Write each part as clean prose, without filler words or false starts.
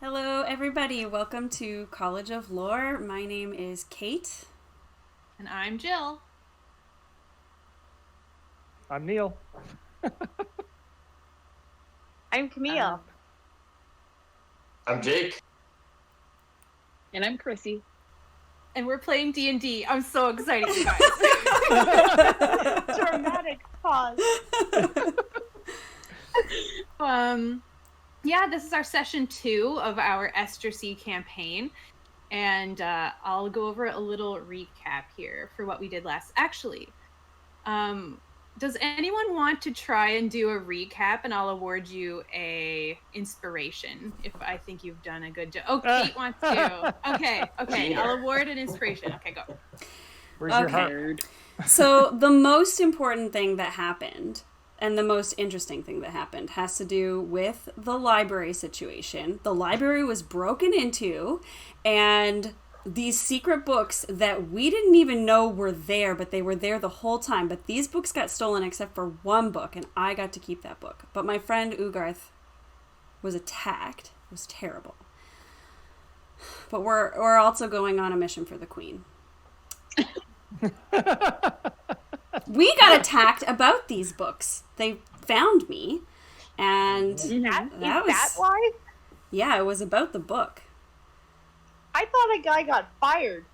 Hello, everybody. Welcome to College of Lore. My name is Kate. And I'm Jill. I'm Neil. I'm Camille. I'm Jake. And I'm Chrissy. And we're playing D&D. I'm so excited, you guys. Dramatic pause. Yeah, this is our session 2 of our Estersea campaign. And I'll go over a little recap here for what we did last. Actually, does anyone want to try and do a recap, and I'll award you a inspiration if I think you've done a good job? Oh, Kate wants to. Okay. I'll award an inspiration. Okay, go. Where's your heart? So the most important thing that happened, and the most interesting thing that happened, has to do with the library situation. The library was broken into, and these secret books that we didn't even know were there, but they were there the whole time. But these books got stolen except for one book, and I got to keep that book. But my friend Ugarth was attacked. It was terrible. But we're also going on a mission for the Queen. We got attacked about these books. They found me, and that was why? Yeah, it was about the book. I thought a guy got fired.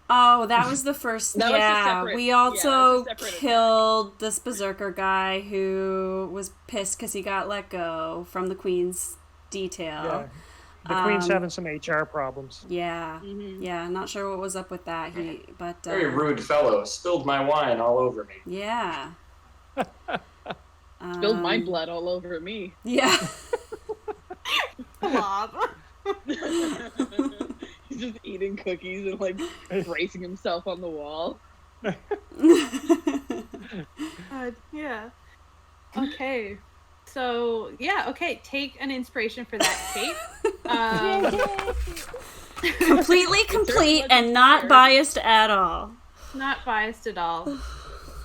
Oh, that was the first. That was a separate- we also that was a separate killed this berserker guy who was pissed because he got let go from the Queen's detail. Yeah. The Queen's having some HR problems. Yeah, Mm-hmm. yeah. Not sure what was up with that. Very rude fellow. Spilled my wine all over me. Yeah. Spilled my blood all over me. Yeah. Blob. He's just eating cookies and like bracing himself on the wall. Yeah. Okay. So, take an inspiration for that, Kate. Completely complete and not biased at all. Not biased at all.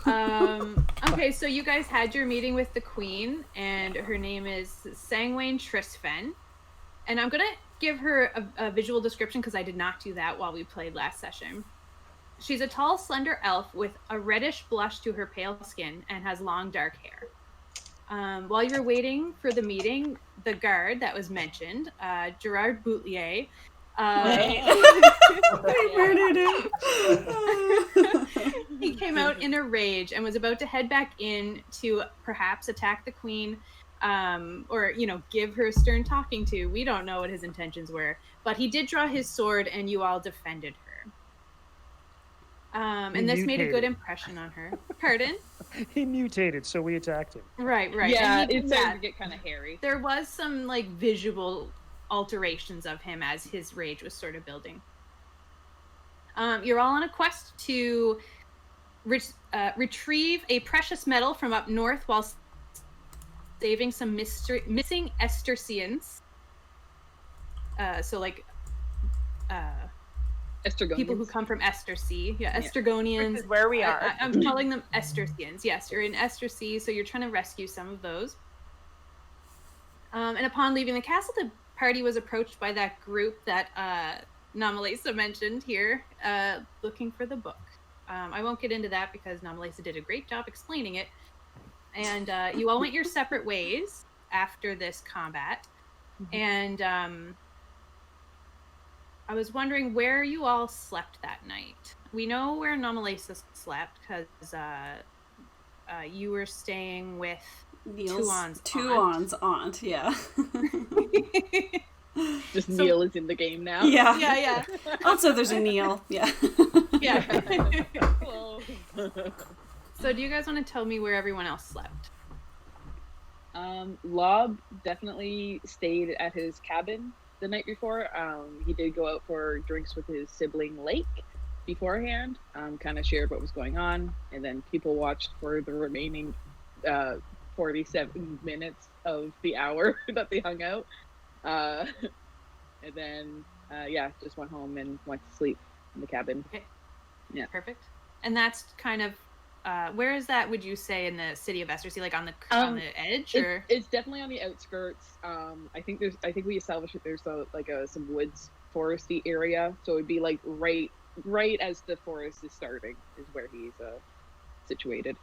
Okay, so you guys had your meeting with the Queen, and her name is Sangwain Trisfen. And I'm going to give her a visual description because I did not do that while we played last session. She's a tall, slender elf with a reddish blush to her pale skin and has long, dark hair. While you were waiting for the meeting, the guard that was mentioned, Gerard Boutelier, he came out in a rage and was about to head back in to perhaps attack the Queen, or give her a stern talking to. We don't know what his intentions were, but he did draw his sword, and you all defended her. And this made a good impression on her. Pardon? He mutated, so we attacked him. Right. Yeah, And he it's did starting that. to get kind of hairy. There was some visual alterations of him as his rage was sort of building. You're all on a quest to retrieve a precious metal from up north while saving some missing Esterseans. Estergonians. People who come from Estersea. Yeah, Estergonians. Which is where we are. I'm calling them Esterseans. Yes, you're in Estersea, so you're trying to rescue some of those. And upon leaving the castle, the party was approached by that group that Namalesa mentioned here, looking for the book. I won't get into that because Namalesa did a great job explaining it. And you all went your separate ways after this combat. Mm-hmm. And I was wondering where you all slept that night. We know where Namalesa slept because you were staying with Tuon's aunt, yeah. Just Neil is in the game now. Yeah. Also, there's a Neil. Yeah. Yeah. So, do you guys want to tell me where everyone else slept? Lob definitely stayed at his cabin the night before. He did go out for drinks with his sibling Lake beforehand, kind of shared what was going on, and then people watched for the remaining 47 minutes of the hour that they hung out. And then, just went home and went to sleep in the cabin. Okay. Yeah. Perfect. And that's kind of Where is that? Would you say in the city of Estersea, like on the edge, or it's definitely on the outskirts. I think we established that there's some woods, foresty area, so it'd be like right as the forest is starting is where he's situated.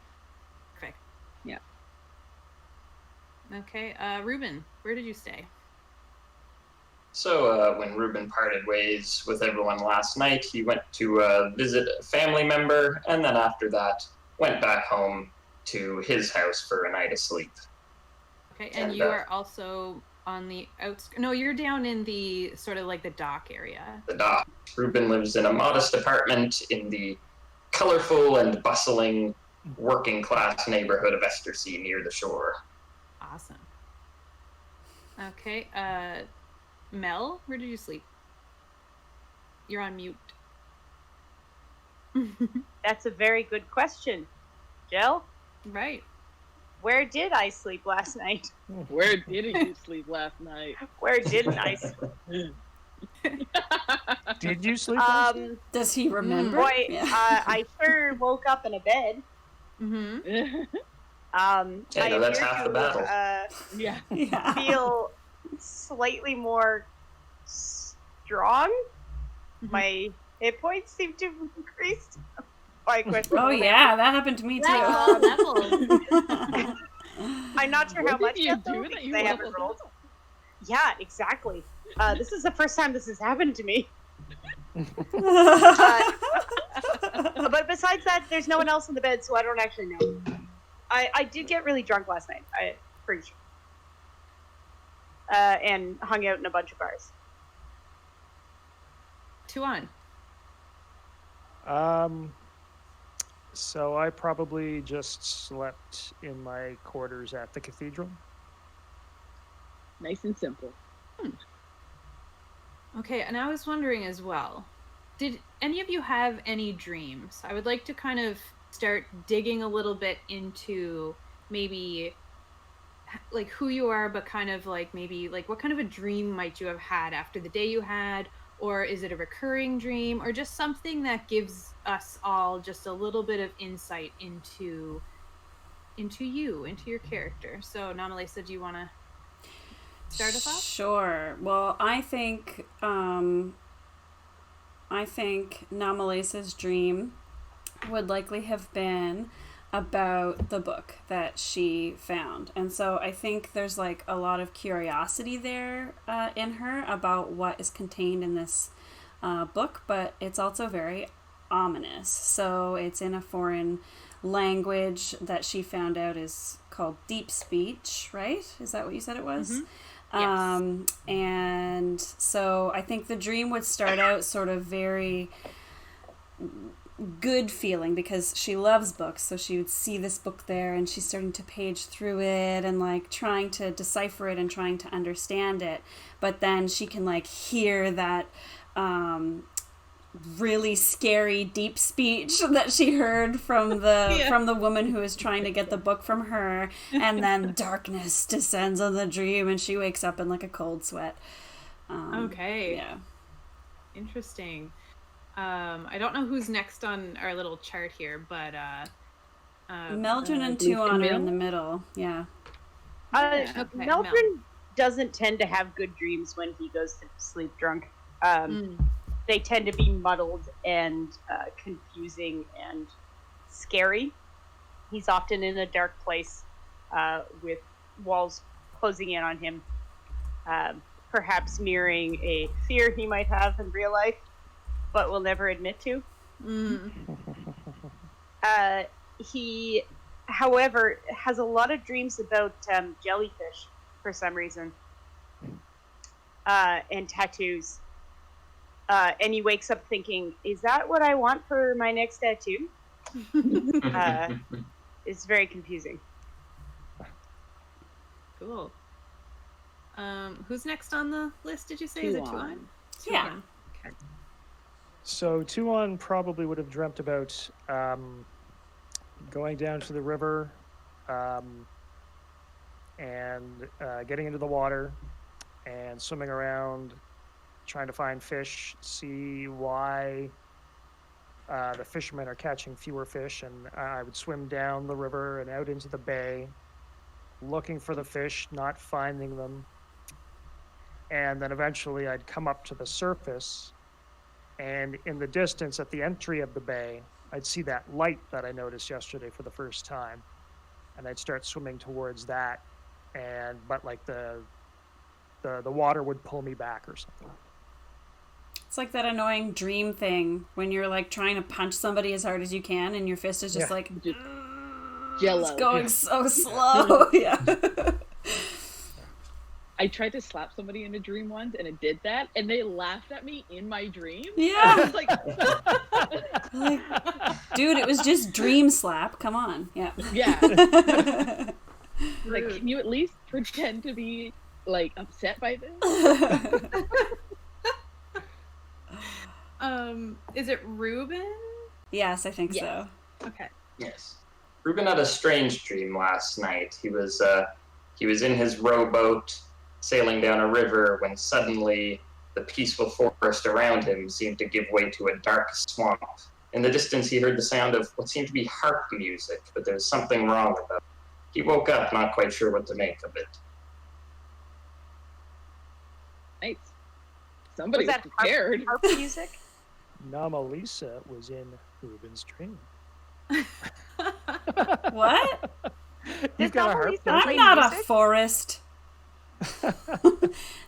Perfect. Yeah. Okay, Ruben, where did you stay? So when Ruben parted ways with everyone last night, he went to visit a family member, and then after that, went back home to his house for a night of sleep. Okay, and you are also on the outskirts. No, you're down in the sort of like the dock area. The dock. Ruben lives in a modest apartment in the colorful and bustling working-class neighborhood of Estersea near the shore. Awesome. Okay, Mel, where did you sleep? You're on mute. That's a very good question, Jill. Right. Where did I sleep last night? Where did you sleep last night? Where didn't I sleep? Did you sleep last night? Does he remember? Boy, Yeah. I sure woke up in a bed. Mm-hmm. Yeah, no, that's half the battle. Yeah. Yeah. Feel slightly more strong. Mhm. My hit points seem to have increased by question. Oh yeah, that happened to me too. Wow, level. I'm not sure how What much did you yet, do though, that because you I haven't leveled rolled. up? Yeah, exactly. This is the first time this has happened to me. But besides that, there's no one else in the bed, so I don't actually know. I did get really drunk last night. I'm pretty sure. And hung out in a bunch of bars. Tuan. So I probably just slept in my quarters at the cathedral. Nice and simple. Okay, and I was wondering as well, did any of you have any dreams? I would like to kind of start digging a little bit into maybe like who you are, but kind of like maybe like what kind of a dream might you have had after the day you had, or is it a recurring dream, or just something that gives us all just a little bit of insight into you, into your character. So Namalisa, do you want to start us off? Sure. Well, I think Namalisa's dream would likely have been about the book that she found. And so I think there's like a lot of curiosity there in her about what is contained in this book, but it's also very ominous. So it's in a foreign language that she found out is called deep speech, right? Is that what you said it was? Mm-hmm. And so I think the dream would start out sort of very good feeling because she loves books, so she would see this book there and she's starting to page through it and like trying to decipher it and trying to understand it, but then she can like hear that really scary deep speech that she heard from the from the woman who is trying to get the book from her, and then darkness descends on the dream and she wakes up in like a cold sweat. Okay. Yeah. Interesting. I don't know who's next on our little chart here, but Meldrin and Tuan are in the middle. Yeah. Okay, Meldrin doesn't tend to have good dreams when he goes to sleep drunk. They tend to be muddled and confusing and scary. He's often in a dark place with walls closing in on him, perhaps mirroring a fear he might have in real life, but will never admit to. He, however, has a lot of dreams about jellyfish for some reason, and tattoos. And he wakes up thinking, is that what I want for my next tattoo? It's very confusing. Cool. Who's next on the list, did you say? Is it Tuan? Yeah. Okay. So Tuan probably would have dreamt about going down to the river and getting into the water and swimming around, trying to find fish, see why the fishermen are catching fewer fish, and I would swim down the river and out into the bay, looking for the fish, not finding them. And then eventually I'd come up to the surface, and in the distance at the entry of the bay, I'd see that light that I noticed yesterday for the first time. And I'd start swimming towards that, but like the water would pull me back or something. It's like that annoying dream thing when you're like trying to punch somebody as hard as you can and your fist is just like Jello. it's going so slow. Yeah. I tried to slap somebody in a dream once, and it did that, and they laughed at me in my dream. Yeah. I was like, dude, it was just dream slap. Come on. Yeah. yeah. Like, can you at least pretend to be like upset by this? Is it Ruben? Yes, I think Yes. so. Okay. Yes. Ruben had a strange dream last night. He was in his rowboat sailing down a river when suddenly the peaceful forest around him seemed to give way to a dark swamp. In the distance, he heard the sound of what seemed to be harp music, but there was something wrong with it. He woke up not quite sure what to make of it. Nice. Somebody Was was that prepared. harp music? Namalisa was in Ruben's dream. What? You've got a harp. Namalisa don't I'm play not a music? forest.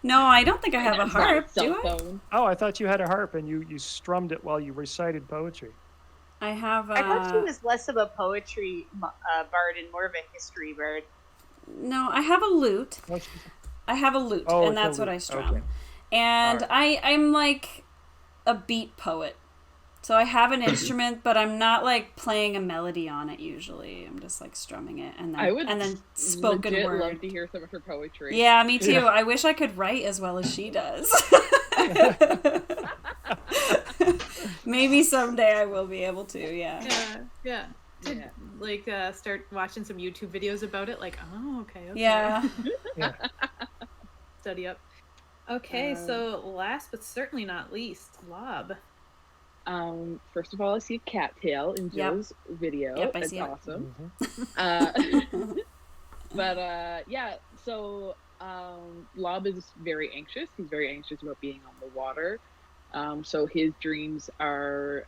No, I don't think I have a That's not harp. cell Do I? phone. Oh, I thought you had a harp and you strummed it while you recited poetry. I have. I thought she was less of a poetry bard and more of a history bard. No, I have a lute. Oh, I have a lute, Oh, and it's a that's what I lute. strum. Okay. And Alright. I'm like a beat poet. So I have an instrument, but I'm not like playing a melody on it usually. I'm just like strumming it and I would then spoken legit word. love to hear some of her poetry. Yeah, me too. Yeah. I wish I could write as well as she does. Maybe someday I will be able to, yeah. Yeah. To, Yeah. like start watching some YouTube videos about it. Like, oh, okay. Yeah. Yeah. Study up. Okay, so last but certainly not least, Lob. First of all, I see a cattail in Yep. Joe's video. Yep, I That's see it. awesome. Mhm. But yeah, so Lob is very anxious. He's very anxious about being on the water. So his dreams are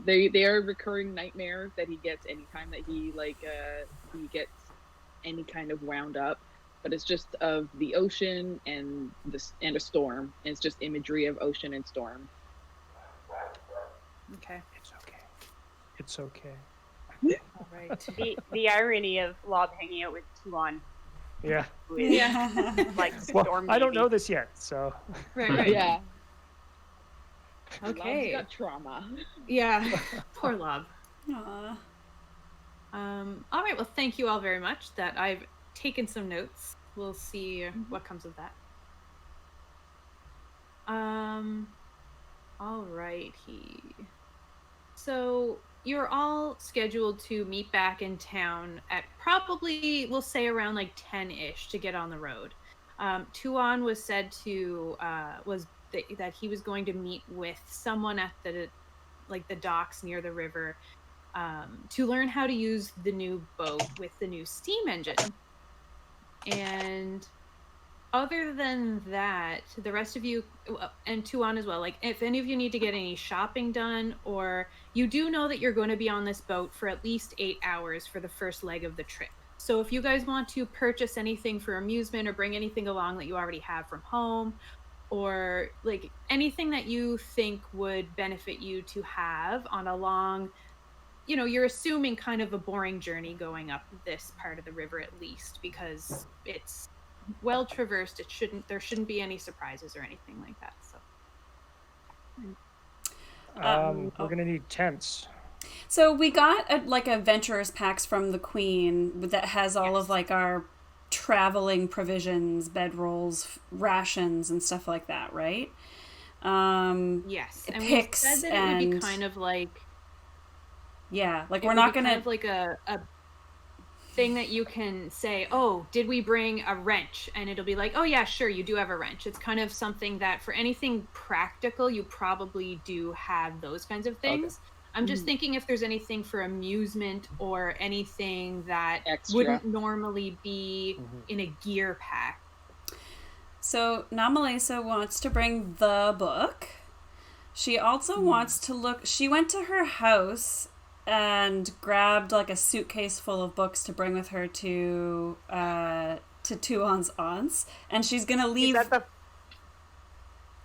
they are recurring nightmares that he gets anytime that he gets any kind of wound up. But it's just of the ocean and a storm. And it's just imagery of ocean and storm. Okay. It's okay. It's okay. All right. The irony of Lob hanging out with Tuan, Yeah. who is like Well, storm. I don't baby. know this yet, so. Right. Yeah. Okay. Lob's got trauma. Yeah. Poor Lob. Aw. All right. Well, thank you all very much. That I've taken some notes. We'll see what comes of that. All righty. So you're all scheduled to meet back in town at probably, we'll say around like 10-ish to get on the road. Tuan was said to that he was going to meet with someone at the docks near the river to learn how to use the new boat with the new steam engine. And other than that, the rest of you, and Tuan as well, like if any of you need to get any shopping done, or you do know that you're going to be on this boat for at least 8 hours for the first leg of the trip. So if you guys want to purchase anything for amusement or bring anything along that you already have from home, or like anything that you think would benefit you to have on a long, you're assuming kind of a boring journey going up this part of the river at least, because it's well traversed. There shouldn't be any surprises or anything like that. So We're gonna need tents. So we got a venturer's packs from the Queen that has all of like our traveling provisions, bedrolls, rations, and stuff like that, right? yes, and we Picks said that it would be and- kind of like Like it we're would not be gonna kind of like a thing that you can say, oh, did we bring a wrench? And it'll be like, oh yeah, sure, you do have a wrench. It's kind of something that for anything practical, you probably do have those kinds of things. I'm just thinking if there's anything for amusement or anything that Extra. wouldn't normally be in a gear pack. So Namalesa wants to bring the book. She also wants to look. She went to her house and grabbed like a suitcase full of books to bring with her to Tuon's aunt's, and she's gonna leave.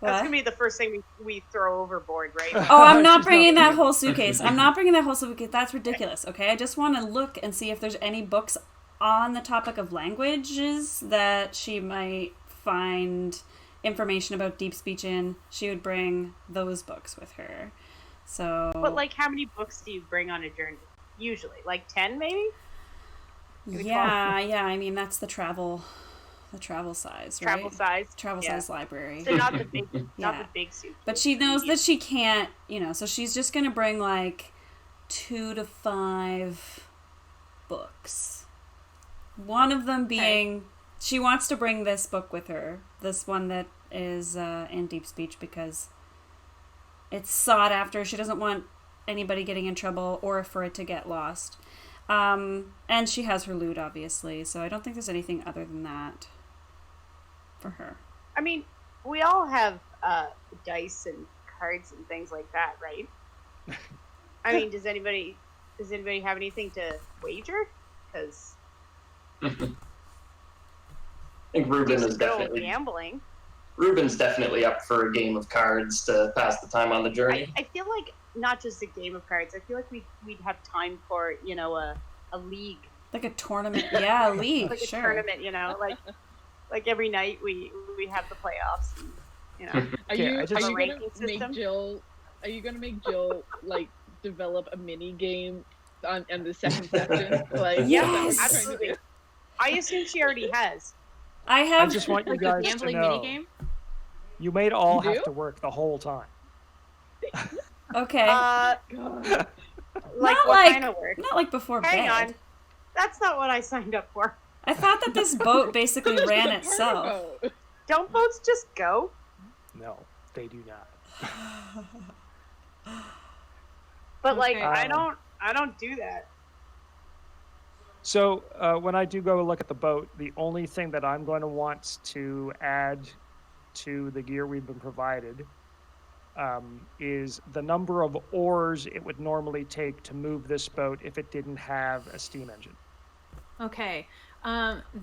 That's gonna be the first thing we throw overboard, right? Oh, I'm not bringing that whole suitcase. I'm not bringing that whole suitcase. That's ridiculous. Okay, I just want to look and see if there's any books on the topic of languages that she might find information about deep speech in. She would bring those books with her. So. But like, how many books do you bring on a journey? Usually, like 10, maybe. Yeah. I mean, that's the travel size, right? Travel size library. So not the big, not the big suit. But she knows that she can't, so she's just gonna bring like 2 to 5 books. One of them being, she wants to bring this book with her. This one that is in deep speech because it's sought after. She doesn't want anybody getting in trouble or for it to get lost. And she has her loot, obviously, so I don't think there's anything other than that for her. I mean, we all have dice and cards and things like that, right? I mean, does anybody have anything to wager? Because I think Ruben is definitely gambling. Ruben's definitely up for a game of cards to pass the time on the journey. I feel like not just a game of cards. I feel like we'd have time for a league, like a tournament. Yeah, a league. like a sure. tournament. Like every night we have the playoffs. And, Are you gonna make Jill like develop a mini game on the second session? Like, yes, absolutely. I assume she already has. I just want you guys to gambling know. minigame? You may all You have do? to work the whole time. Okay. Like Not what like- kind of work? Not like before Hang bed. on. That's not what I signed up for. I thought that this boat basically There's ran the itself. cargo. Don't boats just go? No, they do not. But like Okay. I don't do that. So when I do go look at the boat, the only thing that I'm going to want to add to the gear we've been provided is the number of oars it would normally take to move this boat if it didn't have a steam engine. Okay.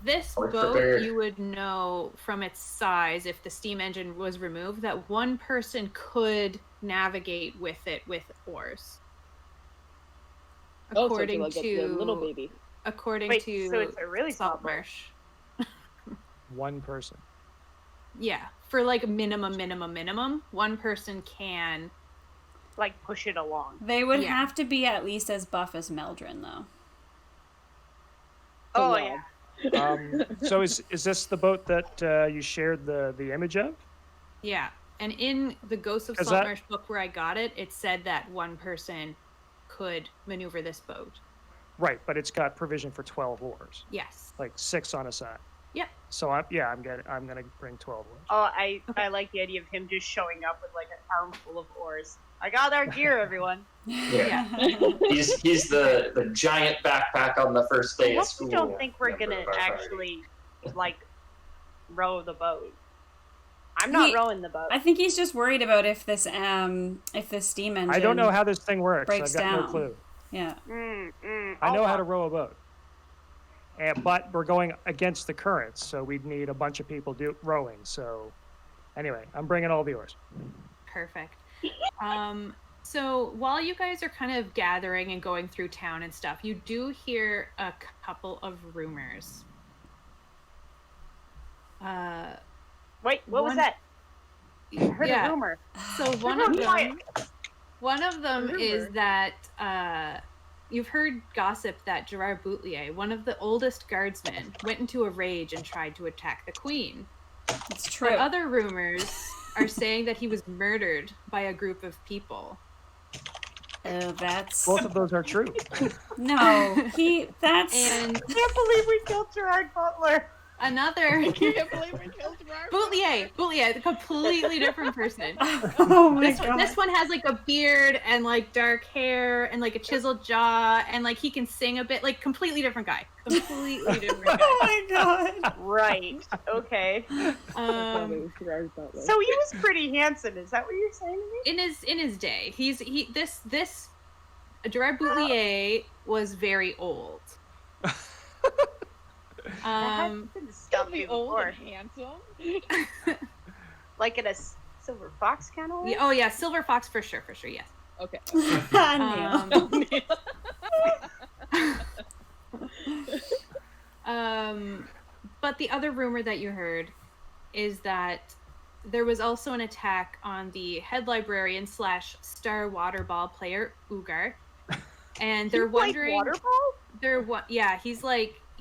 This We're boat, prepared. you would know from its size, if the steam engine was removed, that one person could navigate with it with oars. Oh, so According like to a little baby. According Wait, to so it's a really small boat. Saltmarsh. One person. Yeah, for like minimum, one person can. Like push it along. They would Yeah. have to be at least as buff as Meldrin, though. Oh wow. yeah. So is this the boat that you shared the image of? Yeah, and in the Ghost of Is that- Saltmarsh book where I got it, it said that one person could maneuver this boat. Right, but it's got provision for 12 oars, Yes. like 6 on a side. Yep. So I'm gonna bring 12 oars. Oh, I like the idea of him just showing up with like an armful of oars. I got our gear, everyone. Yeah. He's the giant backpack on the first day I of hope school. we don't think we're member gonna of our party. actually like row the boat. I'm not rowing the boat. I think he's just worried about if this steam engine. I don't know how this thing works. breaks I've got no down. clue. Yeah. I know how to row a boat. But we're going against the currents, so we'd need a bunch of people rowing. So anyway, I'm bringing all the oars. Perfect. So while you guys are kind of gathering and going through town and stuff, you do hear a couple of rumors. Wait, what was that? I heard yeah. a rumor. So one of them is that you've heard gossip that Gerard Boutelier, one of the oldest guardsmen, went into a rage and tried to attack the queen. It's true. But other rumors are saying that he was murdered by a group of people. That's Both of those are true. no. That's And I can't believe we killed Gerard Butler. Another I can't believe we killed Gerard. Boutelier, a completely different person. Oh my god. This one has like a beard and like dark hair and like a chiseled jaw and like he can sing a bit. Like completely different guy. Completely different guy. Oh my god. Right. Okay. I thought it was Gerard Butler. So he was pretty handsome. Is that what you're saying to me? In his day, this Gerard Boutelier was very old. That didn't stop Be me old before. and handsome. Like in a silver fox kind of way? Oh yeah, silver fox for sure, yes. Okay. But the other rumor that you heard is that there was also an attack on the head librarian / star water ball player Ugar, and they're wondering. Water ball?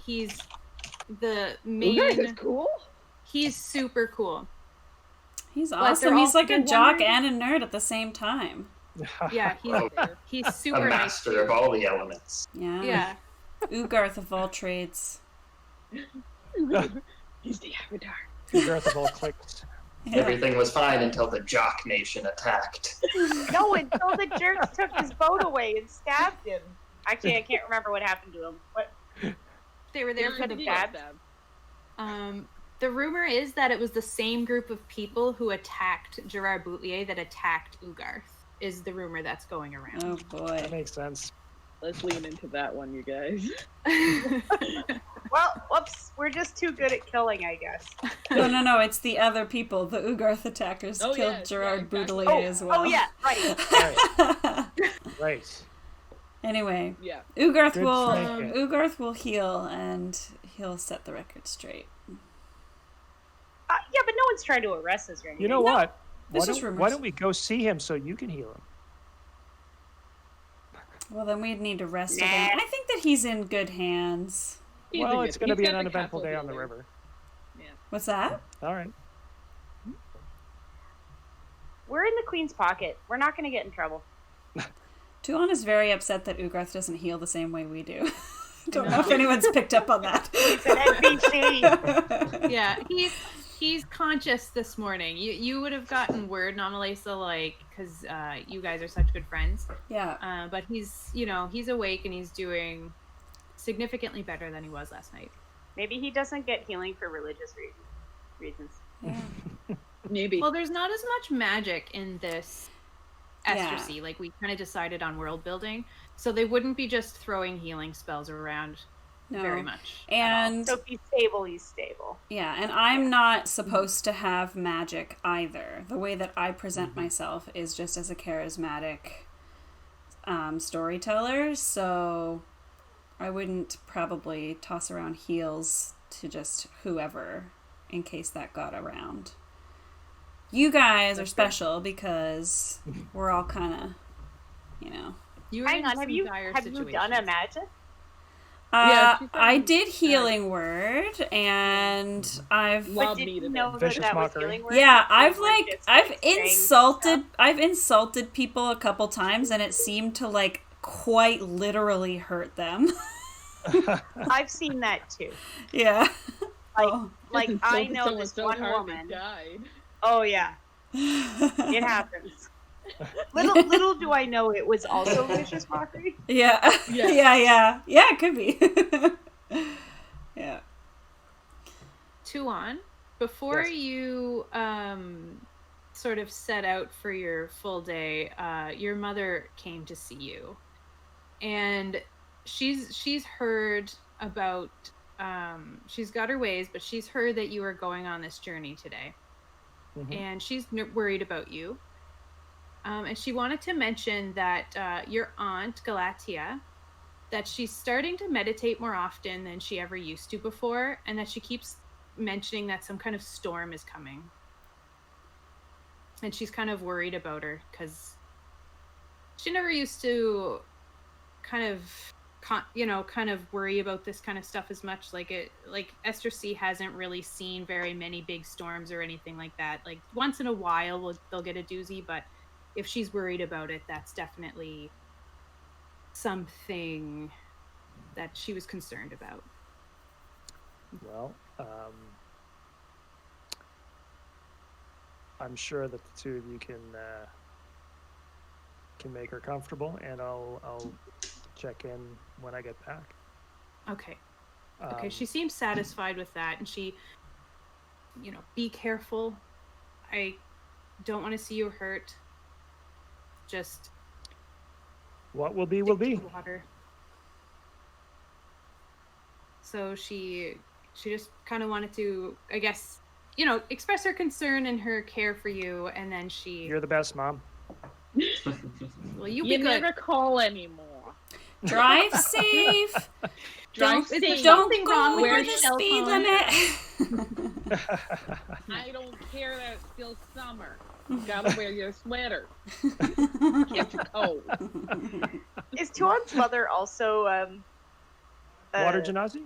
He's the main. You guys is cool. He's super cool. He's they're awesome. He's like a they're jock wondering- and a nerd at the same time. Yeah, he's A super nice. master of all the elements. Yeah. Yeah. Ugarth of all trades. He's the Avatar. Ugarth of all clicks. Yeah. Everything was fine until the Jock Nation attacked. No, until the jerks took his boat away and stabbed him. Actually, I can't remember what happened to him. What? They were there for the Yeah. bad. The rumor is that it was the same group of people who attacked Gerard Boutelier that attacked Ugarth, is the rumor that's going around. Oh That boy. makes sense. Let's lean into that one, you guys. Well, whoops. We're just too good at killing, I guess. No, it's the other people. The Ugarth attackers Oh, killed yeah, Gerard yeah, exactly. Boutelier as well. Oh, yeah, right. Right. Right. Anyway, Yeah. Ugarth Good will thinking. Ugarth will heal and he'll set the record straight. Yeah, but no one's trying to arrest us or anything. You know what? It's just Why rumors. don't we go see him so you can heal him? Well, then we'd need to rest Nah. him. I think that he's in good hands. He's Well, a it's good- going to he's be got an the uneventful castle day on the builder. river. What's that? All right. We're in the Queen's pocket. We're not going to get in trouble. Tuon is very upset that Ugarth doesn't heal the same way we do. Don't know if anyone's picked up on that. It's an NPC. Yeah, he's conscious this morning. You would have gotten word, Nomalesa, like, because you guys are such good friends. Yeah. But he's awake and he's doing significantly better than he was last night. Maybe he doesn't get healing for religious reasons. Yeah. Maybe. Well, there's not as much magic in this Yeah. Estersea. Like, we kind of decided on world building, so they wouldn't be just throwing healing spells around No. very much. And So if he's stable, he's stable. yeah, and I'm not supposed to have magic either. The way that I present myself is just as a charismatic storyteller, so I wouldn't probably toss around heals to just whoever in case that got around. You guys are special because we're all kind of, you know. You were Hang in on, some have you dire done a situations. magic? Yeah, she's I done- did healing word, and I've Love But did needed you it. know that Vicious that was mockery. healing word? yeah, Or I've like like just, I've like, saying insulted stuff? I've insulted people a couple times, and it seemed to like quite literally hurt them. I've seen that too. Yeah. Like, Oh. like So I know someone this so one hard they woman. died. Oh yeah, it happens. Little do I know it was also vicious mockery. Yeah. Yeah. Yeah. It could be. Yeah. Tuon, before Yes. you sort of set out for your full day, your mother came to see you, and she's heard about she's got her ways, but she's heard that you are going on this journey today, and she's worried about you. And she wanted to mention that your aunt Galatia, that she's starting to meditate more often than she ever used to before, and that she keeps mentioning that some kind of storm is coming. And she's kind of worried about her because she never used to kind of worry about this kind of stuff as much. Like Estersea hasn't really seen very many big storms or anything like that. Like once in a while they'll get a doozy, but if she's worried about it, that's definitely something that she was concerned about. Well, I'm sure that the two of you can make her comfortable, and I'll check in when I get back. Okay. Okay, she seems satisfied with that, and she, be careful. I don't want to see you hurt. Just what will be will be. Water. So she just kind of wanted to, I guess, express her concern and her care for you, and then she. You're the best, Mom. Well, you never call anymore. Drive safe. Drive safe. Don't go wrong over with the cell speed phone. limit. I don't care that it's still summer. You gotta wear your sweater. Catch a cold. Is Tuan's mother also Water Genasi?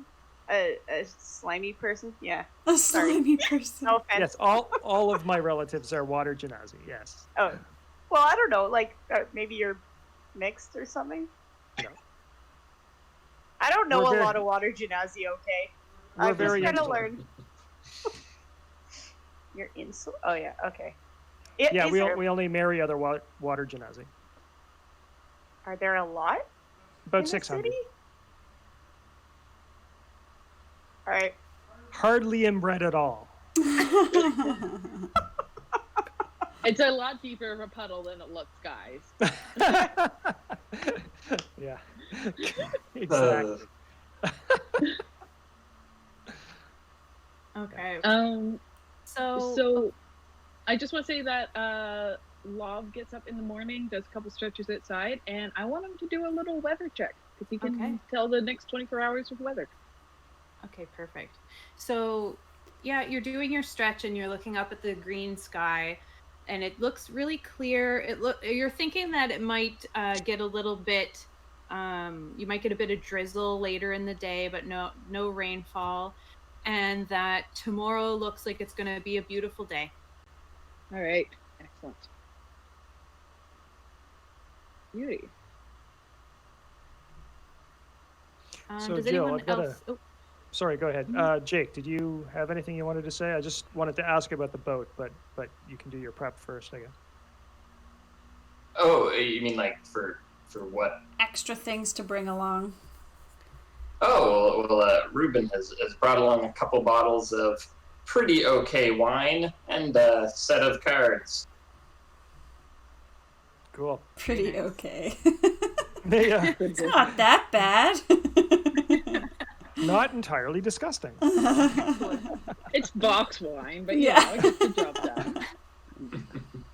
a slimy person? Yeah. A slimy person. No offense. Yes, all of my relatives are Water Genasi, yes. Oh. Well, I don't know. Like, maybe you're mixed or something? No. I don't know We're a lot of Water Genasi, okay? We're I'm just very trying to insular. learn. You're insular? Oh, yeah, okay. Yeah, we only marry other Water Genasi. Are there a lot? About in the 600. city? All right. Hardly inbred at all. It's a lot deeper of a puddle than it looks, guys. Yeah. Exactly. Okay. So I just want to say that Lob gets up in the morning, does a couple stretches outside, and I want him to do a little weather check because he can tell the next 24 hours of weather. Okay, perfect. So, yeah, you're doing your stretch and you're looking up at the green sky, and it looks really clear. You're thinking that it might get a little bit. You might get a bit of drizzle later in the day, but no rainfall, and that tomorrow looks like it's going to be a beautiful day. All right, excellent. Beauty. So, does Jill, anyone I've got else? Sorry, go ahead. Jake, did you have anything you wanted to say? I just wanted to ask about the boat, but you can do your prep first, I guess. Oh, you mean like for what? Extra things to bring along. Oh, well, Ruben has brought along a couple bottles of pretty okay wine and a set of cards. Cool. Pretty okay. Yeah. It's not that bad. Not entirely disgusting. It's box wine, but Yeah. it gets the job done.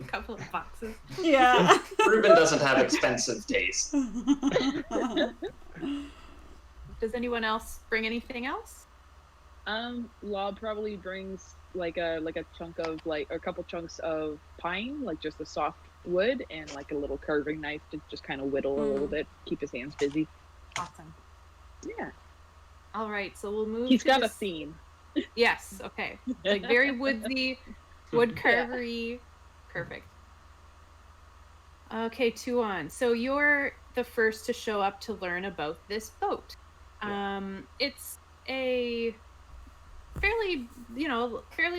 A couple of boxes. Yeah. Ruben doesn't have expensive taste. Does anyone else bring anything else? Lob probably brings like a chunk of or a couple chunks of pine, like just a soft wood, and like a little carving knife to just kind of whittle a little bit, keep his hands busy. Awesome. Yeah. All right, so we'll move. He's got this... a theme. Yes. Okay. Like very woodsy, wood carvery. Perfect. Okay, Tuan. So you're the first to show up to learn about this boat. It's a fairly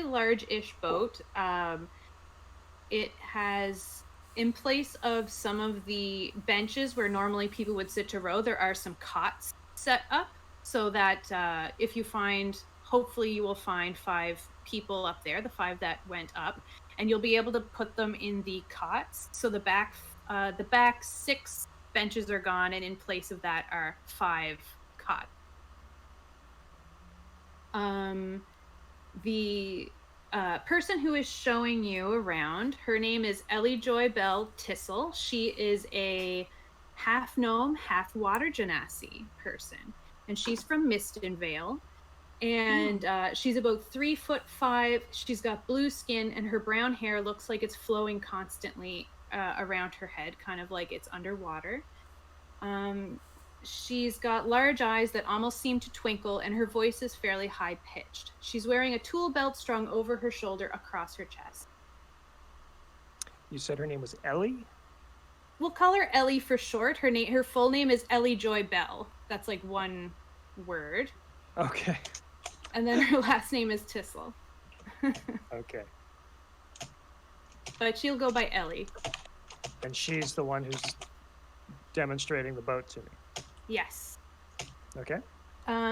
large-ish boat. It has, in place of some of the benches where normally people would sit to row, there are some cots set up so that if you find, hopefully you will find 5 people up there, the 5 that went up, and you'll be able to put them in the cots. So the back 6 benches are gone, and in place of that are 5 cots. The person who is showing you around, her name is Ellie Joy Bell Tissel. She is a half gnome, half water genasi person, and she's from Mistonvale. And she's about 3'5". She's got blue skin, and her brown hair looks like it's flowing constantly around her head, kind of like it's underwater. She's got large eyes that almost seem to twinkle, and her voice is fairly high-pitched. She's wearing a tool belt strung over her shoulder across her chest. You said her name was Ellie? We'll call her Ellie for short. Her full name is Ellie Joy Bell. That's like one word. Okay. And then her last name is Tissel. Okay. But she'll go by Ellie. And she's the one who's demonstrating the boat to me. Yes. Okay.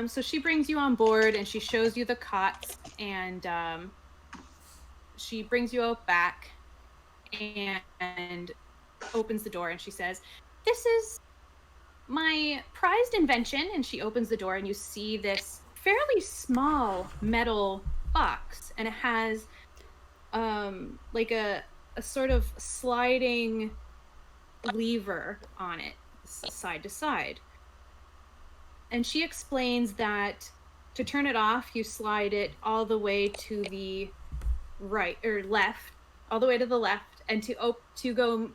So she brings you on board and she shows you the cots, and she brings you out back and opens the door, and she says, "This is my prized invention." And she opens the door and you see this fairly small metal box, and it has like a sort of sliding lever on it, side to side. And she explains that to turn it off, you slide it all the way to the right or left, all the way to the left, and to go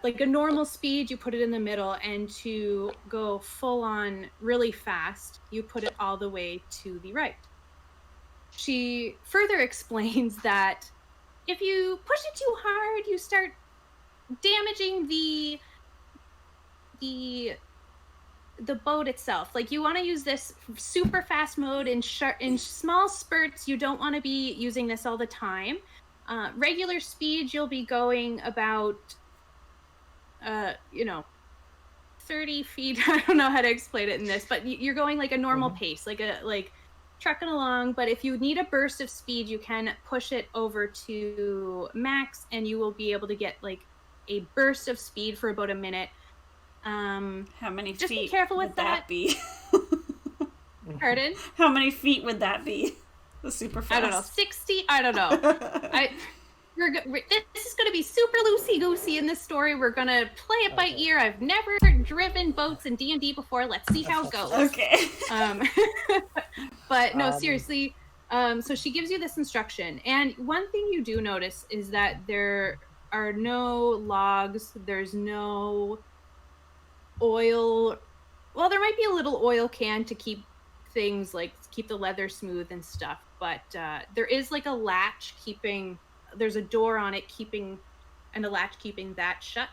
like a normal speed, you put it in the middle, and to go full on really fast, you put it all the way to the right. She further explains that if you push it too hard, you start damaging the boat itself. Like, you want to use this super fast mode in small spurts. You don't want to be using this all the time. Regular speed, you'll be going about 30 feet. I don't know how to explain it in this, but you're going like a normal pace, like trucking along. But if you need a burst of speed, you can push it over to max, and you will be able to get like a burst of speed for about a minute. How many just feet be careful with would that be? Pardon? How many feet would that be? The super fast. I don't know. 60? I don't know. This is going to be super loosey-goosey in this story. We're going to play it by ear. I've never driven boats in D&D before. Let's see how it goes. Okay. But no, seriously. So she gives you this instruction. And one thing you do notice is that there are no logs. There's no oil. Well, there might be a little oil can to keep things, like keep the leather smooth and stuff. But there is like a latch there's a door on it and a latch keeping that shut.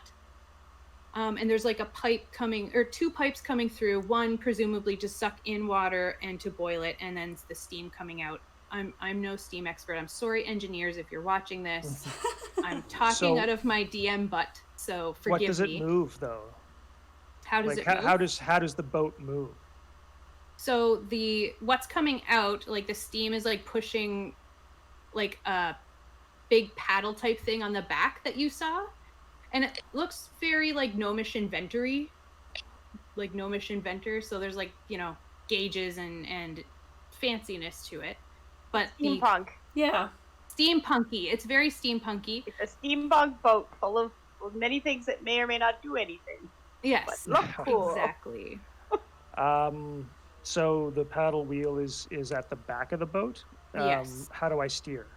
And there's like a pipe two pipes coming through, one presumably to suck in water and to boil it, and then the steam coming out. I'm no steam expert. I'm sorry, engineers, if you're watching this. I'm talking out of my DM butt, so forgive me. What does it move, though? How does it move? How does the boat move? So what's coming out, like the steam is like pushing like a big paddle type thing on the back that you saw, and it looks very like gnomish inventor. So there's like, gauges and fanciness to it, but Steampunk. Yeah. Steampunky. It's very steampunky. It's a steampunk boat full of many things that may or may not do anything. Yes. But look cool. Exactly. So the paddle wheel is at the back of the boat. Yes. How do I steer?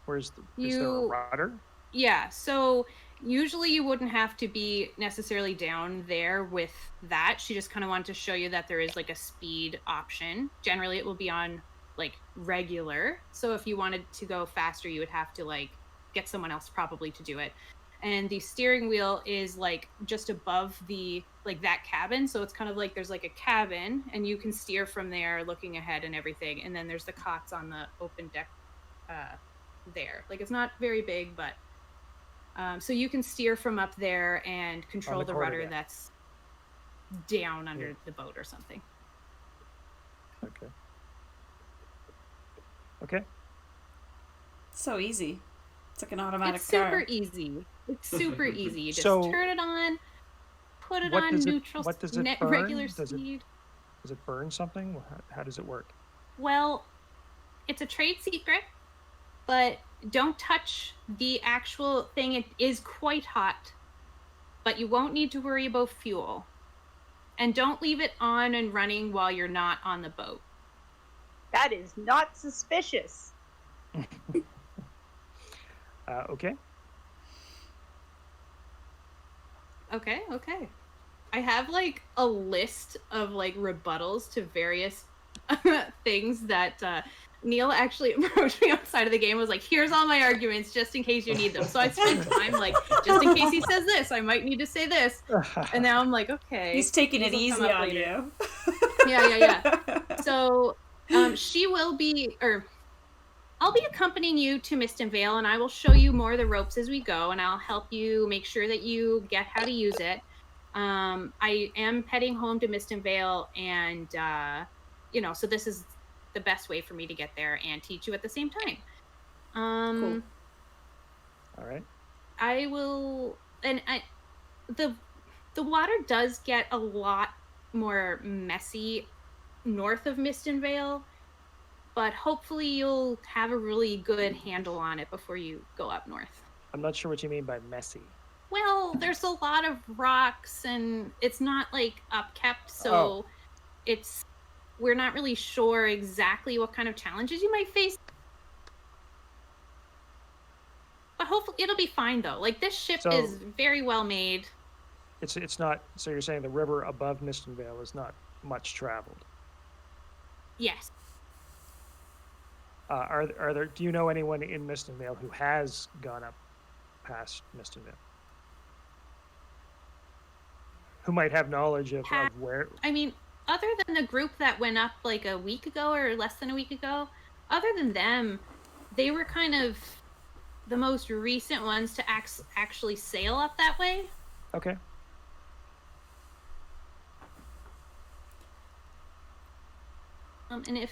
Is there a rudder? Yeah. So usually you wouldn't have to be necessarily down there with that. She just kind of wanted to show you that there is like a speed option. Generally, it will be on like regular. So if you wanted to go faster, you would have to like get someone else probably to do it. And the steering wheel is like just above that cabin. So it's kind of like there's like a cabin, and you can steer from there looking ahead and everything. And then there's the cots on the open deck there. Like, it's not very big, but so you can steer from up there and control the rudder that's down under the boat or something. Okay. So easy. It's like an automatic It's car. super easy. It's super easy. You just So, turn it on, put it on neutral, what does it burn? regular speed. Does it burn something? How does it work? Well, it's a trade secret, but don't touch the actual thing. It is quite hot, but you won't need to worry about fuel. And don't leave it on and running while you're not on the boat. That is not suspicious. Okay. Okay. I have like a list of like rebuttals to various things that Neil actually approached me outside of the game, was like, here's all my arguments just in case you need them. So I spent time like, just in case he says this, I might need to say this. And now I'm like, okay. He's taking it easy on you. Yeah. So She will be, or I'll be accompanying you to Miston Vale, and I will show you more of the ropes as we go, and I'll help you make sure that you get how to use it. I am heading home to Miston Vale, and so this is the best way for me to get there and teach you at the same time. Cool. All right. I will, the water does get a lot more messy north of Miston Vale, but hopefully you'll have a really good handle on it before you go up north. I'm not sure what you mean by messy. Well, there's a lot of rocks, and it's not like upkept, so we're not really sure exactly what kind of challenges you might face. But hopefully it'll be fine, though. Like, this ship is very well made. It's not. So you're saying the river above Miston Vale is not much traveled? Yes. Are there? Do you know anyone in Miston Vale who has gone up past Miston Vale? Who might have knowledge of where? I mean, other than the group that went up like a week ago or less than a week ago, other than them, they were kind of the most recent ones to actually sail up that way. Okay. And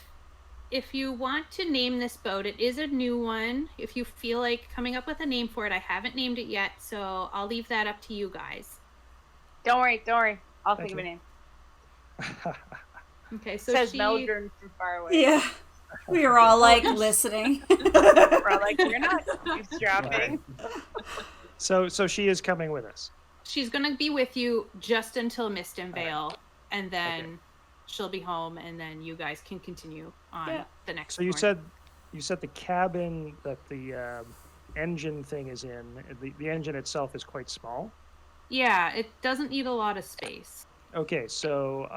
if you want to name this boat, it is a new one. If you feel like coming up with a name for it, I haven't named it yet, so I'll leave that up to you guys. Don't worry. I'll think of a name. Okay, so says Meldrum from far away. Yeah. We were all like listening. We're all like, we're not eavesdropping. So she is coming with us. She's gonna be with you just until Miston Vale, and then she'll be home, and then you guys can continue on the next. So you said the cabin that the engine thing is in. The engine itself is quite small. Yeah, it doesn't need a lot of space. Okay, so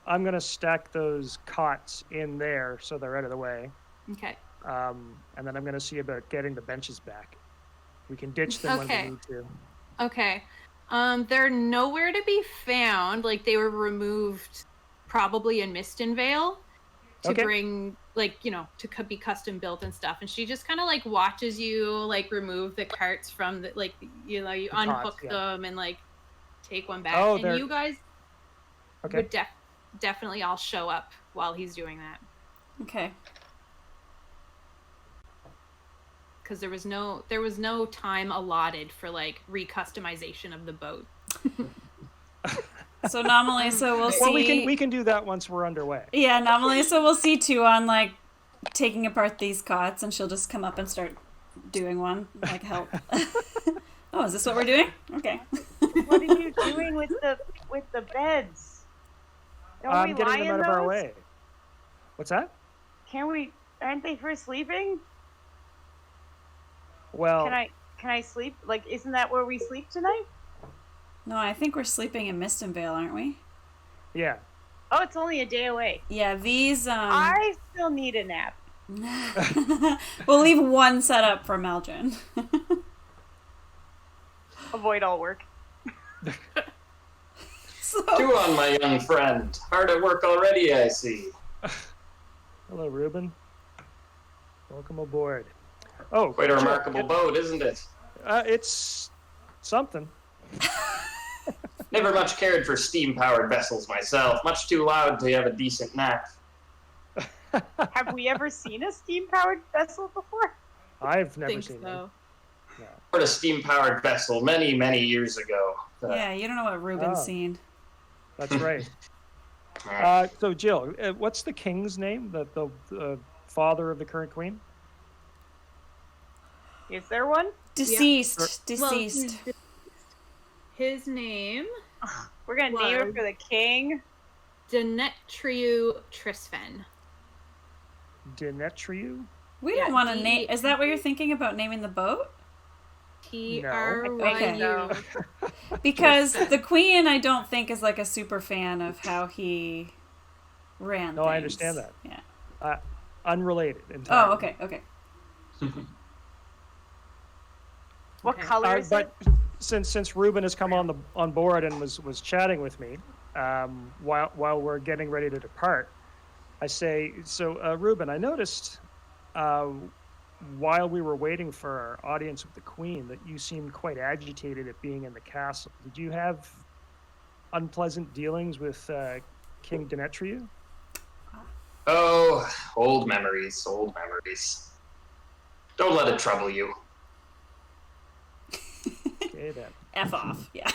I'm going to stack those cots in there so they're out of the way. Okay. And then I'm going to see about getting the benches back. We can ditch them when we need to. Okay. They're nowhere to be found. Like, they were removed probably in Miston Vale to bring, like, to be custom built and stuff. And she just kind of, like, watches you, like, remove the carts from the, like, you unhook them and, like, take one back. And you guys would definitely all show up while he's doing that. Okay. Because there was no time allotted for, like, recustomization of the boat. So Nomalisa will see. Well, we can do that once we're underway. Yeah, Nomalisa will see Tuon like taking apart these cots, and she'll just come up and start doing one, like help. Oh, is this what we're doing? Okay. What are you doing with the beds? Don't we getting lie them in out those? of our way. What's that? Aren't they for sleeping? Well, can I sleep? Like, isn't that where we sleep tonight? No, I think we're sleeping in Miston Vale, aren't we? yeah. Oh, it's only a day away. Yeah, these I still need a nap. We'll leave one set up for Meldrum. Avoid all work. Tuon, my young friend. Hard at work already, I see. Hello, Reuben. Welcome aboard. Oh, Quite a remarkable boat, isn't it? It's something. Never much cared for steam-powered vessels myself. Much too loud to have a decent nap. Have we ever seen a steam-powered vessel before? I've never seen one. Yeah. Or a steam-powered vessel many, many years ago. Yeah, you don't know what Reuben's seen. That's right. So, Jill, what's the king's name? The father of the current queen? Is there one? Deceased. Yeah. Deceased. Well, his name... We're going to name it for the king. Denetriu Trisfen. Denetriu? We don't want to name... Is that what you're thinking about naming the boat? T-R-Y-U. Because the queen, I don't think, is like a super fan of how he ran things. I understand that. Yeah. Unrelated entirely. Oh, okay. What color is it? But since Reuben has come on board and was chatting with me while we're getting ready to depart, I say, so Ruben, I noticed while we were waiting for our audience with the Queen that you seemed quite agitated at being in the castle. Did you have unpleasant dealings with King Demetriu? Oh, old memories, old memories. Don't let it trouble you. Okay, then. F off, yeah.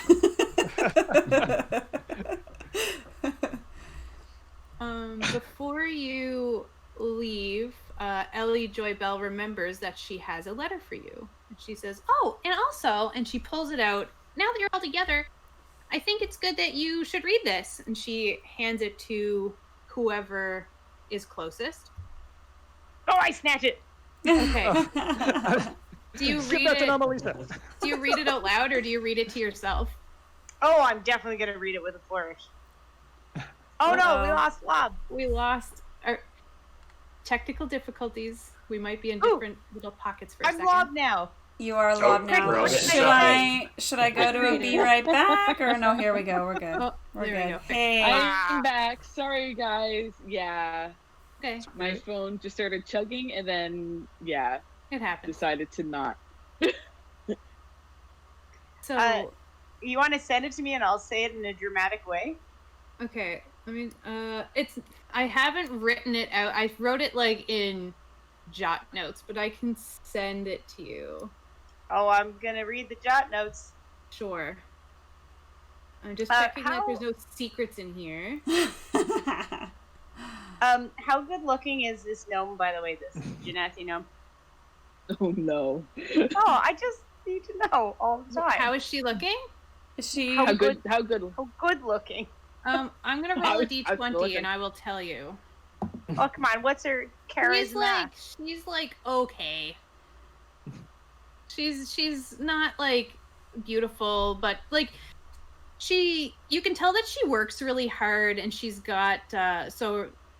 Before you leave, Ellie Joy Bell remembers that she has a letter for you. And she says, oh, and also, and she pulls it out, now that you're all together, I think it's good that you should read this. And she hands it to whoever is closest. Oh, I snatch it. Okay. Oh. Do you Give read that to it? Nomalisa. Do you read it out loud or do you read it to yourself? Oh, I'm definitely going to read it with a flourish. Oh no, we lost Lob. We lost our technical difficulties. We might be in different little pockets for a second. I'm Lob now. You are Lob now. we're all getting Should I go to a be right back? Or no, here we go. We're good. Oh, We're there we good. go. Hey. I'm back. Sorry, guys. Yeah, Okay, my phone just started chugging, and then it happens. decided to not. So, You want to send it to me and I'll say it in a dramatic way? okay. I mean, I haven't written it out. I wrote it like in jot notes, but I can send it to you. Oh, I'm going to read the jot notes. Sure. I'm just checking that how- there's no secrets in here. How good looking is this gnome, by the way, this Genasi gnome? Oh no. Oh, I just need to know all the time. How is she looking? Is she? How good? How good looking? I'm gonna roll a How's d20 looking? and I will tell you. Oh, come on. What's her charisma? She's like okay. She's not like beautiful, but like you can tell that she works really hard and she's got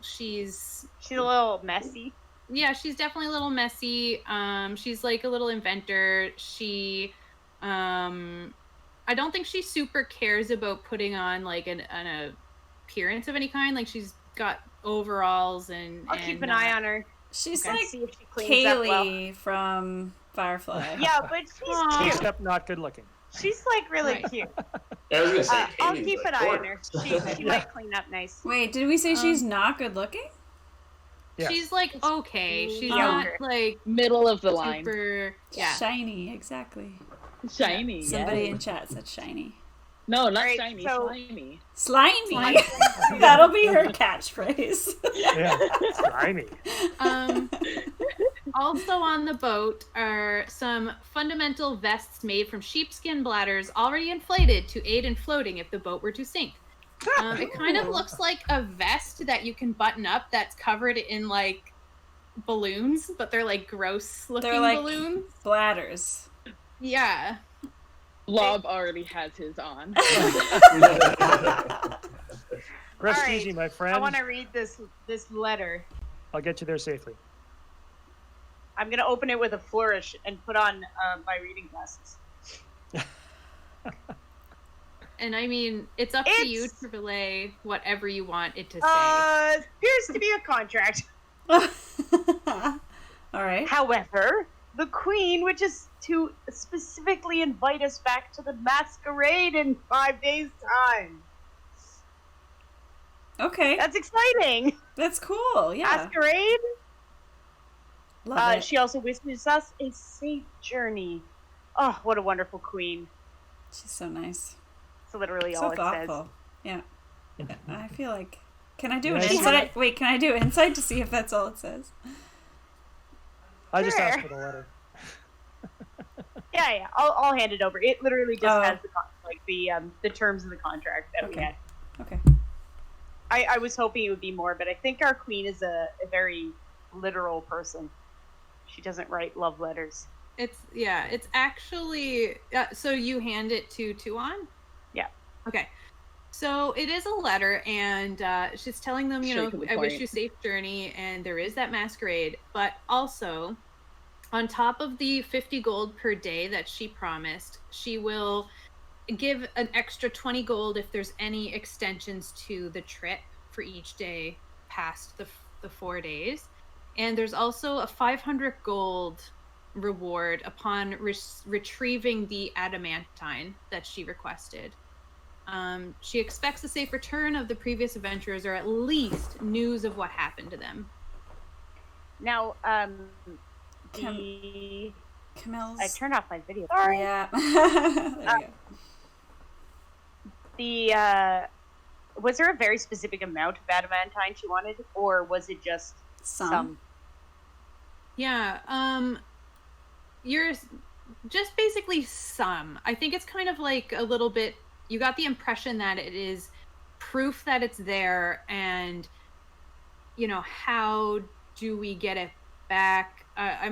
she's a little messy. Yeah, she's definitely a little messy. She's like a little inventor. She I don't think she super cares about putting on like an appearance of any kind. Like she's got overalls and I'll keep an eye on her. She's and like see if she cleans up well. Kaylee from Firefly. Yeah, but she's Aw. cute. Except not good looking. She's like really Right. cute. Yeah, I was gonna say, I'll Katie's keep like an eye on her. gorgeous. She might clean up nice. Wait, did we say she's not good looking? Yes. She's like okay. She's Younger. not like Middle of the line. super. Yeah. Shiny, exactly. Shiny. Somebody yes. in chat said shiny. No, not Alright, shiny. so- Slimy. Slimy. That'll be her catchphrase. Yeah, slimy. Also on the boat are some fundamental vests made from sheepskin bladders already inflated to aid in floating if the boat were to sink. It kind of looks like a vest that you can button up that's covered in like balloons, but they're like gross looking They're like balloons. bladders. Yeah. Lob already has his on. Rest Alright, easy, my friend. I want to read this letter. I'll get you there safely. I'm gonna open it with a flourish and put on my reading glasses. And I mean, it's up to you It's- to relay whatever you want it to say. Appears to be a contract. All right. However, the Queen wishes to specifically invite us back to the masquerade in 5 days' time. Okay. That's exciting. That's cool. Yeah. Masquerade. Love it. She also wishes us a safe journey. Oh, what a wonderful Queen. She's so nice. That's literally So all it thoughtful. Yeah. I feel like. Can I do an Yeah, insight? Wait, can I do an insight to see if that's all it says? I just Sure. asked for the letter. says. Yeah. I'll hand it over. It literally just Oh. has the terms of the contract that we Okay. had. Okay. I was hoping it would be more, but I think our Queen is a very literal person. She doesn't write love letters. It's actually so you hand it to Tuan? Yeah. Okay. So it is a letter and she's telling them, Straight to the I wish point. you safe journey and there is that masquerade, but also on top of the 50 gold per day that she promised, she will give an extra 20 gold if there's any extensions to the trip for each day past the 4 days. And there's also a 500 gold reward upon retrieving the adamantine that she requested. She expects a safe return of the previous adventurers, or at least news of what happened to them. Now, Camille's... I turned off my video. Sorry. Yeah. There you go. Was there a very specific amount of adamantine she wanted, or was it just some? Yeah. You're just basically some. I think it's kind of like a little bit. You got the impression that it is proof that it's there, and how do we get it back?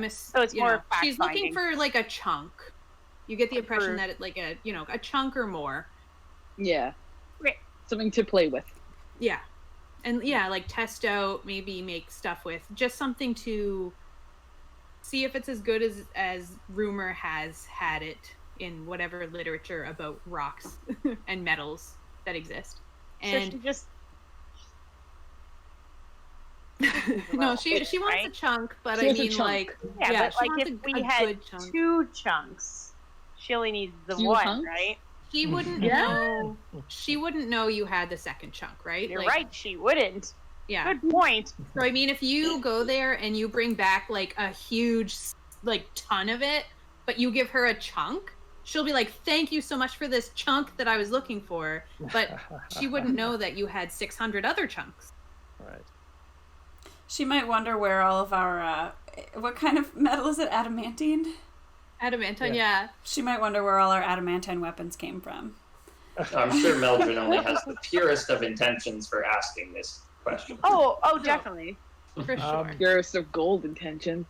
So it's more she's looking for like a chunk. You get the impression that it like a chunk or more. Yeah. Something to play with. Yeah. And like test out, maybe make stuff with. Just something to see if it's as good as rumor has had it in whatever literature about rocks and metals that exist. And so she just no, she wants right? a chunk, but She I wants a mean, chunk. like, but she like wants if we a had good chunk. 2 chunks, she only needs the 2 one, chunks? right? She wouldn't know. She wouldn't know you had the second chunk, right? You're right. She wouldn't. Yeah. Good point. So I mean, if you go there and you bring back like a huge, like ton of it, but you give her a chunk, she'll be like, "Thank you so much for this chunk that I was looking for," but she wouldn't know that you had 600 other chunks. Right. She might wonder where all of our what kind of metal is it? Adamantine? Adamantine, yeah. She might wonder where all our adamantine weapons came from. I'm sure Meldrin only has the purest of intentions for asking this question. Oh, definitely. For sure. Purest of gold intentions.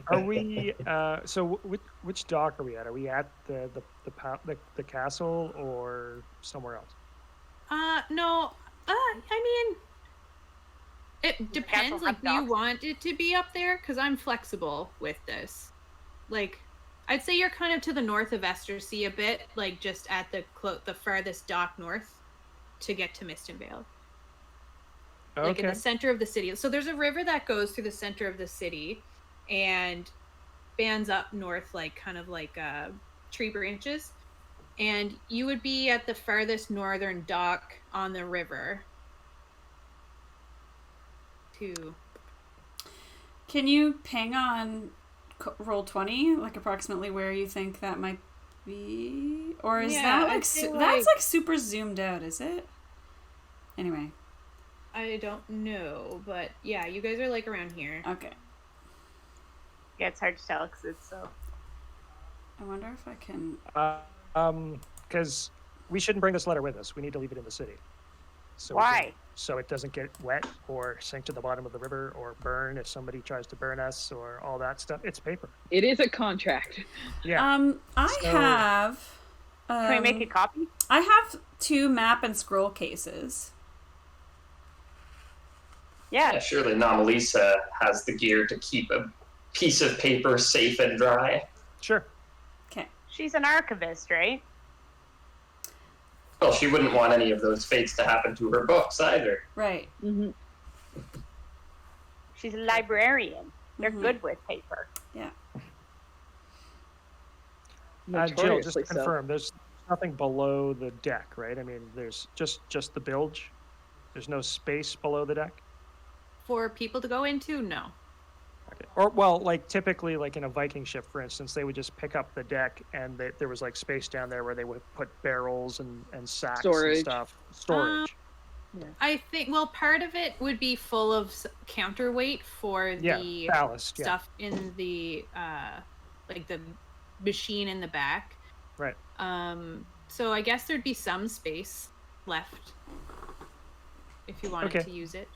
Are we? So which dock are we at? Are we at the castle or somewhere else? No. I mean, it depends. Like, do you want it to be up there? Because I'm flexible with this. Like, I'd say you're kind of to the north of Estersea a bit, like just at the farthest dock north to get to Mistonvale. Okay. Like in the center of the city. So there's a river that goes through the center of the city and spans up north, like kind of like tree branches. And you would be at the farthest northern dock on the river. Can you ping on Roll20, like approximately where you think that might be? Or is that like that's like super zoomed out, is it? Anyway. I don't know, but yeah, you guys are like around here. Okay. Yeah, it's hard to tell because it's so. I wonder if I can. Because we shouldn't bring this letter with us. We need to leave it in the city. So why? So it doesn't get wet or sink to the bottom of the river or burn if somebody tries to burn us or all that stuff. It's paper. It is a contract. Yeah. I have. Can we make a copy? I have 2 map and scroll cases. Yeah. Surely Nomalisa has the gear to keep a piece of paper safe and dry. Sure. Okay. She's an archivist, right? Well, she wouldn't want any of those fates to happen to her books either. Right. Mm-hmm. She's a librarian. They're good with paper. Yeah. Jill, just to Notoriously so. confirm, there's nothing below the deck, right? I mean, there's just the bilge. There's no space below the deck. For people to go into, no. Okay. Or well, like typically, like in a Viking ship, for instance, they would just pick up the deck, and there was like space down there where they would put barrels and sacks Storage. and stuff. Storage. I think, well, part of it would be full of counterweight for the ballast. stuff in the, like the machine in the back. Right. So I guess there'd be some space left if you wanted to use it.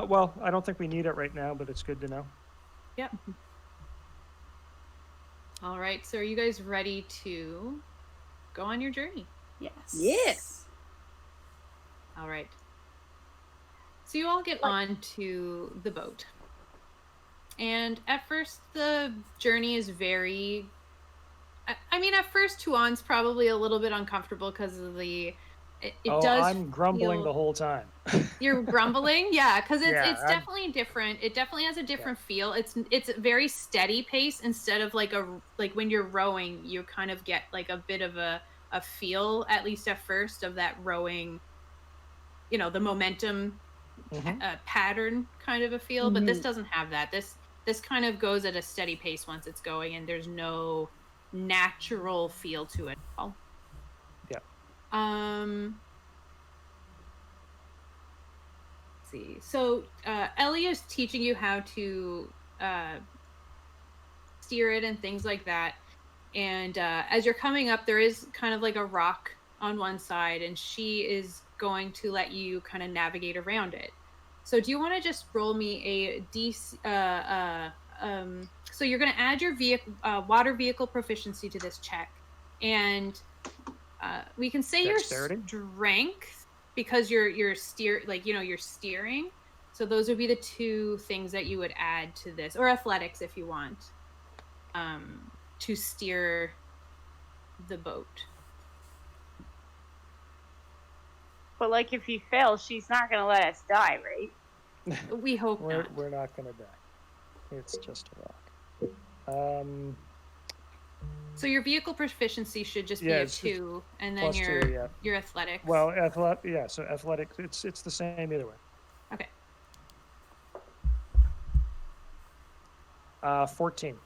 Well, I don't think we need it right now, but it's good to know. Yep. All right. So are you guys ready to go on your journey? Yes. Yes. All right. So you all get onto the boat. And at first, the journey is very... I mean, at first, Tuan's probably a little bit uncomfortable because of the it does. I'm grumbling feel... the whole time. You're grumbling, yeah, because it's I'm... definitely different. It definitely has a different feel. It's a very steady pace instead of like when you're rowing, you kind of get like a bit of a feel, at least at first, of that rowing. The momentum pattern kind of a feel, but this doesn't have that. This kind of goes at a steady pace once it's going, and there's no natural feel to it at all. Yeah. Let's see. So Ellie is teaching you how to steer it and things like that. And as you're coming up, there is kind of like a rock on one side, and she is going to let you kind of navigate around it. So do you want to just roll me a so you're going to add your water vehicle proficiency to this check, and we can say Dexterity? your strength, because you're steering. So those would be the two things that you would add to this, or athletics if you want, to steer the boat. But like, if he fails, she's not gonna let us die, right? We hope not. We're not gonna die. It's just a rock. So your vehicle proficiency should just be a 2, and then your athletics. Well, so athletics, it's the same either way. Okay. 14.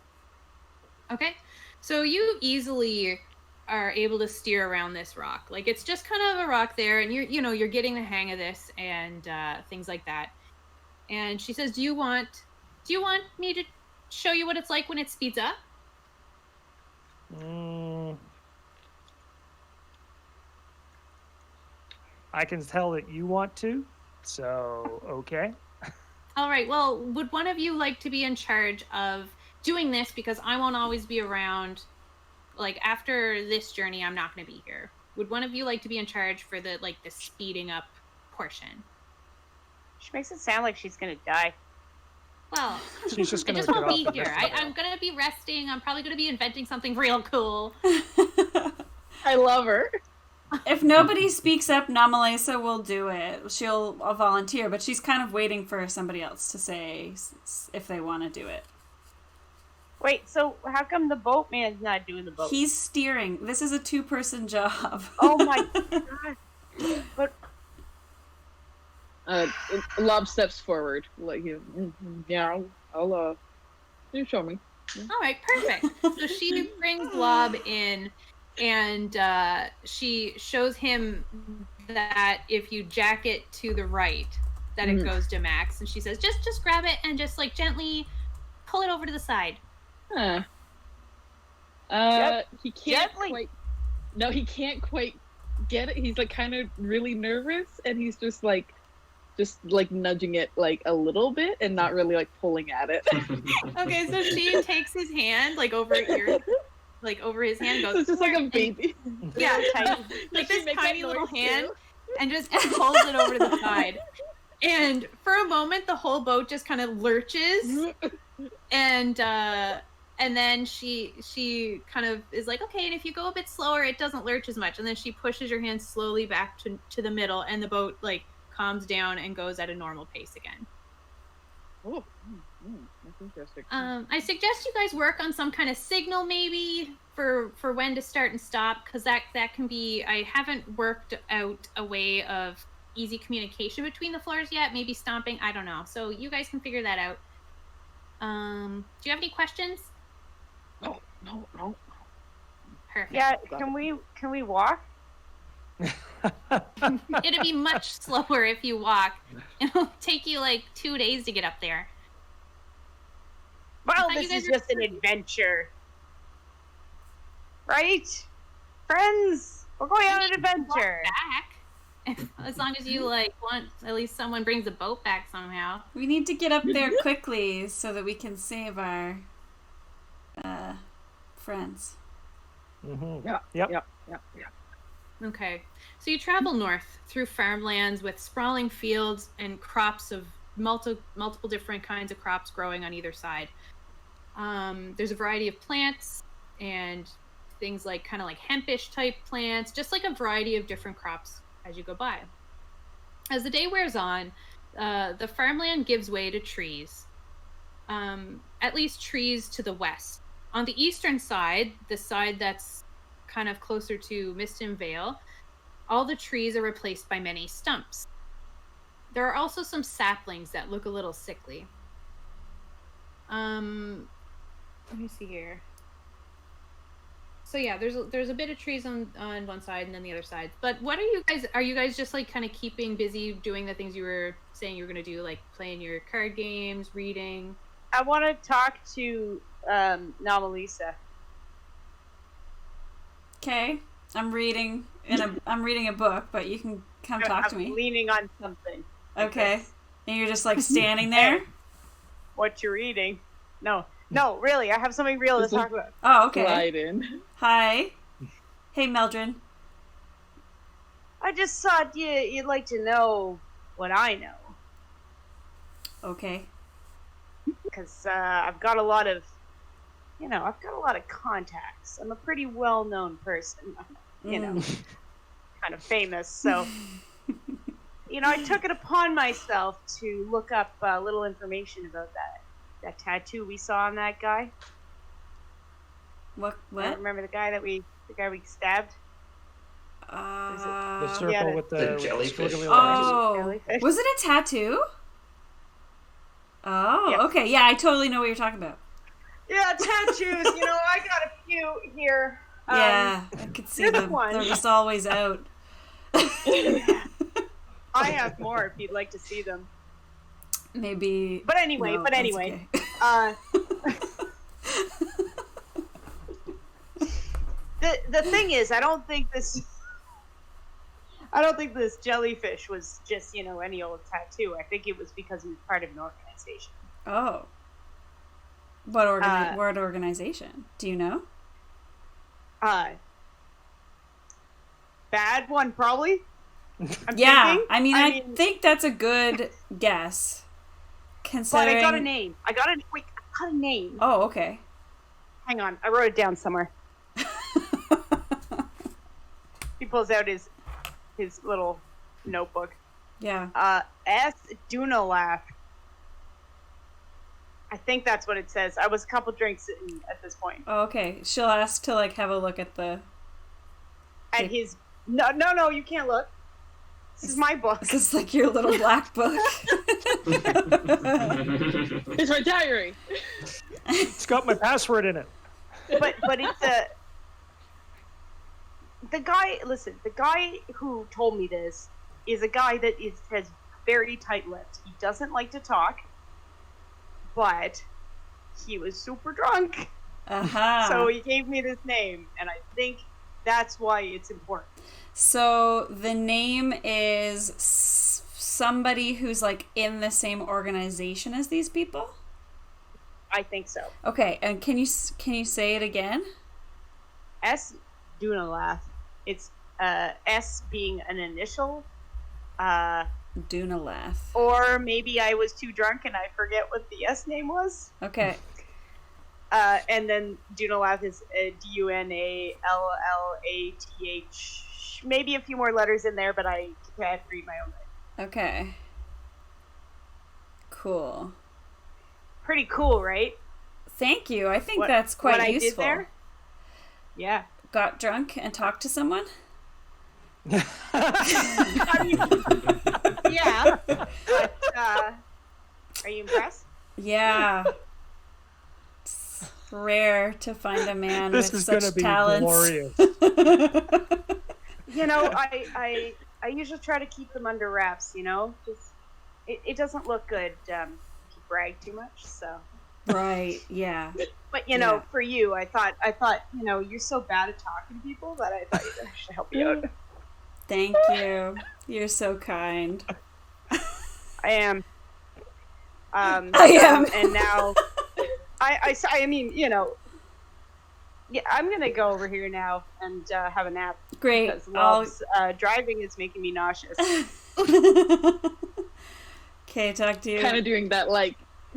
Okay. So you easily are able to steer around this rock. Like, it's just kind of a rock there, and you're getting the hang of this and things like that. And she says, do you want me to show you what it's like when it speeds up? I can tell that you want to, so okay. All right. Well, would one of you like to be in charge of doing this, because I won't always be around? Like, after this journey, I'm not going to be here. Would one of you like to be in charge for the speeding up portion? She makes it sound like she's going to die. Well, she's just I just won't be here. I'm going to be resting. I'm probably going to be inventing something real cool. I love her. If nobody speaks up, Namalesa will do it. She'll volunteer, but she's kind of waiting for somebody else to say if they want to do it. Wait, so how come the boatman's not doing the boat? He's steering. This is a 2-person job. Oh my god. But Lob steps forward. Like, yeah, I'll you show me. Yeah. All right, perfect. So she brings Lob in, and she shows him that if you jack it to the right, that it goes to max. And she says, just grab it and just gently pull it over to the side. Huh. He can't quite. No, he can't quite get it. He's kind of really nervous, and he's just nudging it a little bit, and not really pulling at it. Okay, so she takes his hand over over his hand, goes. It's just like a baby. Yeah, this tiny little hand, and just pulls it over to the side. And for a moment, the whole boat just kind of lurches, and then she kind of is like, okay, and if you go a bit slower, it doesn't lurch as much. And then she pushes your hand slowly back to the middle, and the boat calms down and goes at a normal pace again. Oh, that's interesting. I suggest you guys work on some kind of signal maybe for when to start and stop, because that can be. I haven't worked out a way of easy communication between the floors yet. Maybe stomping. I don't know. So you guys can figure that out. Do you have any questions? No. Perfect. Yeah, can we walk? It'll be much slower if you walk. It'll take you 2 days to get up there. Well, this is just an adventure. Right? Friends, we're going on an adventure. Back. As long as you want at least someone brings the boat back somehow. We need to get up there quickly so that we can save our friends. Mm-hmm. Yep. Okay, so you travel north through farmlands with sprawling fields and crops of multiple different kinds of crops growing on either side. There's a variety of plants and things kind of hempish type plants, just a variety of different crops as you go by. As the day wears on, the farmland gives way to trees. At least trees to the west. On the eastern side, the side that's kind of closer to Miston Vale, all the trees are replaced by many stumps. There are also some saplings that look a little sickly. Let me see here. So yeah, there's a bit of trees on one side and then the other side. But what are you guys just like kind of keeping busy doing the things you were saying you were going to do, like playing your card games, reading? I want to talk to Nomalisa. Okay, I'm reading a book, but you can come talk to me. I'm leaning on something. Okay, and you're just like standing there. What you're reading? No, really, I have something real to talk about. Oh, okay. Glide in. Hi. Hey, Meldrin. I just thought you'd like to know what I know. Okay. Because I've got a lot of contacts. I'm a pretty well-known person, kind of famous. So, I took it upon myself to look up a little information about that tattoo we saw on that guy. What? Remember the guy we stabbed? The circle with the jellyfish. Oh, Jellyfish. was it a tattoo? Oh, Yes. Okay. Yeah, I totally know what you're talking about. Yeah, tattoos. I got a few here. Yeah, I could see this them. one. They're just always out. I have more if you'd like to see them. Maybe. But anyway, no, that's okay. The thing is, I don't think this jellyfish was just, any old tattoo. I think it was because he was part of an organization. Oh. What organization? Do you know? Bad one, probably. Yeah, thinking. I think that's a good guess. Considering... But I got a name. I got a name. Oh, okay. Hang on, I wrote it down somewhere. He pulls out his little notebook. Yeah. S. Dunalaf. I think that's what it says. I was a couple drinks in at this point. Oh, okay. She'll ask to have a look at the... At his... No, you can't look. This is my book. This is your little black book. It's my diary. It's got my password in it. But it's a... The guy who told me this is a guy that has very tight-lipped. He doesn't like to talk, but he was super drunk. Uh-huh. So he gave me this name, and I think that's why it's important. So the name is somebody who's in the same organization as these people? I think so. Okay, and can you say it again? S. Dunalaf. It's S being an initial. Dunalaf. Or maybe I was too drunk and I forget what the S name was. Okay. And then Dunalaf is Dunalath. Maybe a few more letters in there, but I can't read my own writing. Okay. Cool. Pretty cool, right? Thank you. I think that's quite what useful. I did there? Yeah. Got drunk and talked to someone? I mean, yeah. But, are you impressed? Yeah. It's rare to find a man This with is such gonna be talents. glorious. I usually try to keep them under wraps, Just it doesn't look good to brag too much, so. Right, yeah. But Yeah. for you, I thought you're so bad at talking to people that I thought I should help you out. Thank you. You're so kind. I am. I am. And now, I mean, yeah, I'm gonna go over here now and have a nap. Great. Because Lob's driving is making me nauseous. Okay, talk to you. Kind of doing that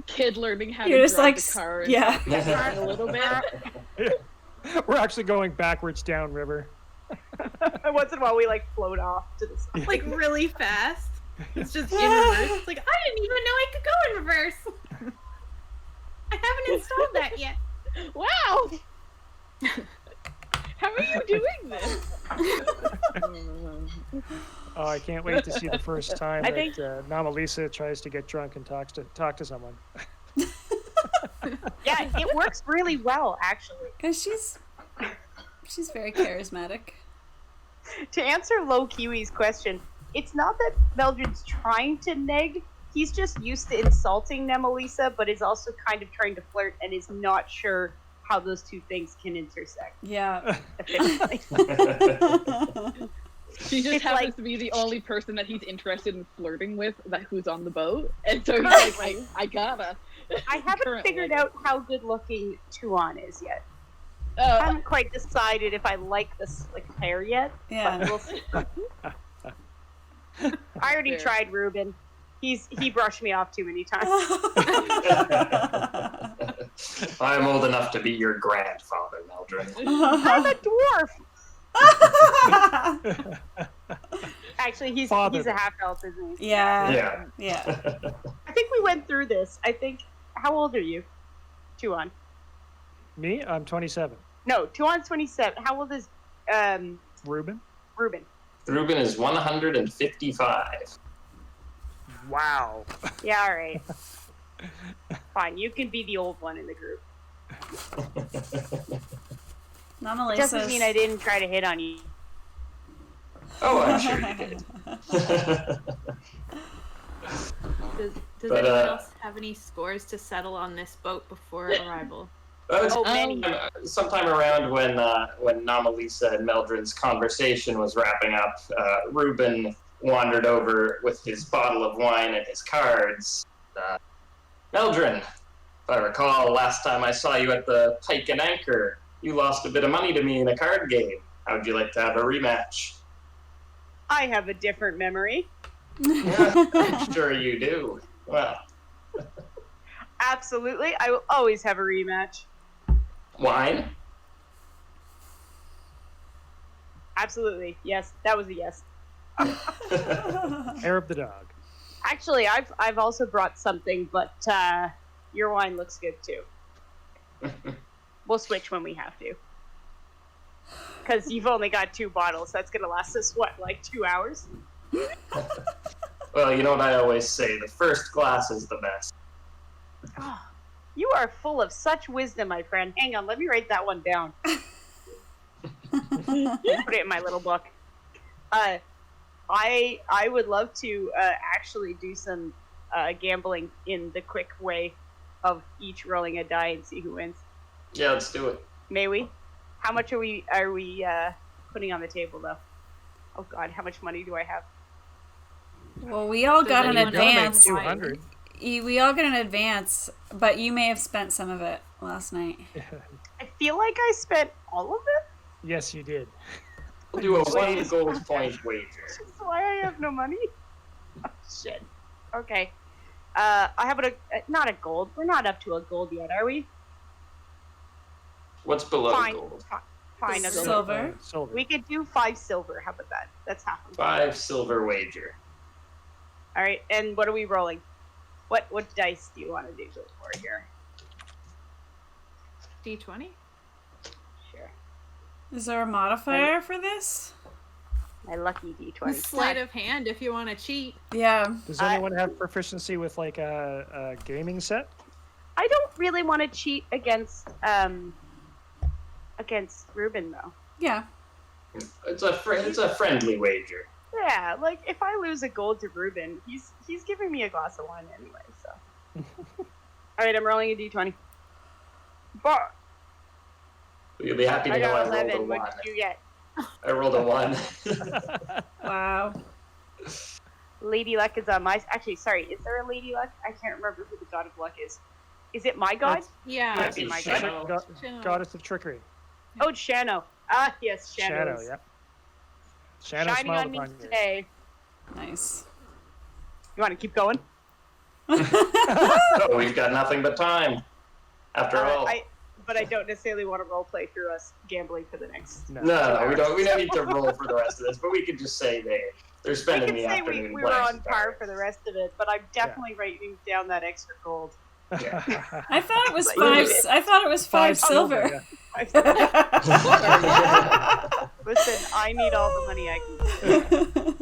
kid learning how You're to just drive the car. And yeah. a little bit. We're actually going backwards downriver. Once in a while, we like float off to the side. Like really fast. It's just in reverse. It's like, I didn't even know I could go in reverse. I haven't installed that yet. Wow! How are you doing this? Oh, I can't wait to see the first time I that think- Namalisa tries to get drunk and talk to someone. Yeah, it works really well, actually. Because she's very charismatic. To answer Low Kiwi's question, it's not that Meldred's trying to neg. He's just used to insulting Nemelisa, but is also kind of trying to flirt and is not sure how those two things can intersect Yeah. efficiently. She just It's happens like- to be the only person that he's interested in flirting with who's on the boat. And so he's like, I gotta. I haven't Currently. figured out how good looking Tuan is yet. I Oh, haven't quite decided if I like the slick hair yet, Yeah. but we'll see. I already Fair. tried Ruben. He brushed me off too many times. I'm old enough to be your grandfather, Meldred. I'm a dwarf. Actually, he's Father. a half elf, isn't he? Yeah. Yeah. Yeah. I think we went through this. I think. How old are you? Tuan. Me? I'm 27. No, Tuan's 27. How old is Ruben? Ruben? Ruben is 155. Wow. Yeah, all right. Fine, you can be the old one in the group. Namalisa. Doesn't mean I didn't try to hit on you. Oh, I'm sure you did. Does But, anyone else have any scores to settle on this boat before arrival? Oh, many. Sometime around when Namalisa and Meldred's conversation was wrapping up, Ruben wandered over with his bottle of wine and his cards. Meldred, if I recall, last time I saw you at the Pike and Anchor, you lost a bit of money to me in a card game. How would you like to have a rematch? I have a different memory. I'm sure you do. Well, Absolutely. I will always have a rematch. wine? Absolutely. Yes, that was a yes. Hair of the dog. Actually, I've also brought something, but your wine looks good too. We'll switch when we have to. Because you've only got 2 bottles. That's going to last us, what, like 2 hours? Well, you know what I always say, the first glass is the best. Oh, you are full of such wisdom, my friend. Hang on, let me write that one down. Put it in my little book. I would love to actually do some gambling in the quick way of each rolling a die and see who wins. Yeah, let's do it. May we? How much are we putting on the table though? Oh God, how much money do I have? Well, we all got an anyone Gotta make advance. 200. We all got an advance, but you may have spent some of it last night. I feel like I spent all of it. Yes, you did. We'll do a Please. 1 gold point wager. That's why I have no money. Oh shit. Okay. I have not a gold. We're not up to a gold yet, are we? What's below Fine. gold? Fine. A gold. Silver. Silver. We could do 5 silver. How about that? That's half of it. 5 silver wager. All right. And what are we rolling? What dice do you want to do this for here? D20? Sure. Is there a modifier for this? My lucky D20. Sleight of hand if you want to cheat. Yeah. Does anyone have proficiency with like a gaming set? I don't really want to cheat against Ruben though. Yeah. It's a friendly wager. Yeah, like if I lose a gold to Ruben, he's giving me a glass of wine anyway. So. All right, I'm rolling a D20. But You'll be happy to I know I got rolled a 11. 1. What did you get? I rolled a 1. Wow. Lady Luck is on my. Actually, sorry. Is there a Lady Luck? I can't remember who the God of Luck is. Is it my god? Yeah. Might be my Shadow. Shadow. Goddess of trickery. Oh, it's Shano. Ah, yes, Shano. Shadow, is yeah. Shadow shining smiled on me upon you. today. Nice. You want to keep going? Oh, we've got nothing but time. After all, but I don't necessarily want to roleplay through us gambling for the next. No, we don't need to roll for the rest of this, but we could just say they're spending the afternoon. We were on par for the rest of it, but I'm definitely writing down that extra gold. Yeah. I thought it was five. I thought it was five silver. Listen, I need all the money I can get.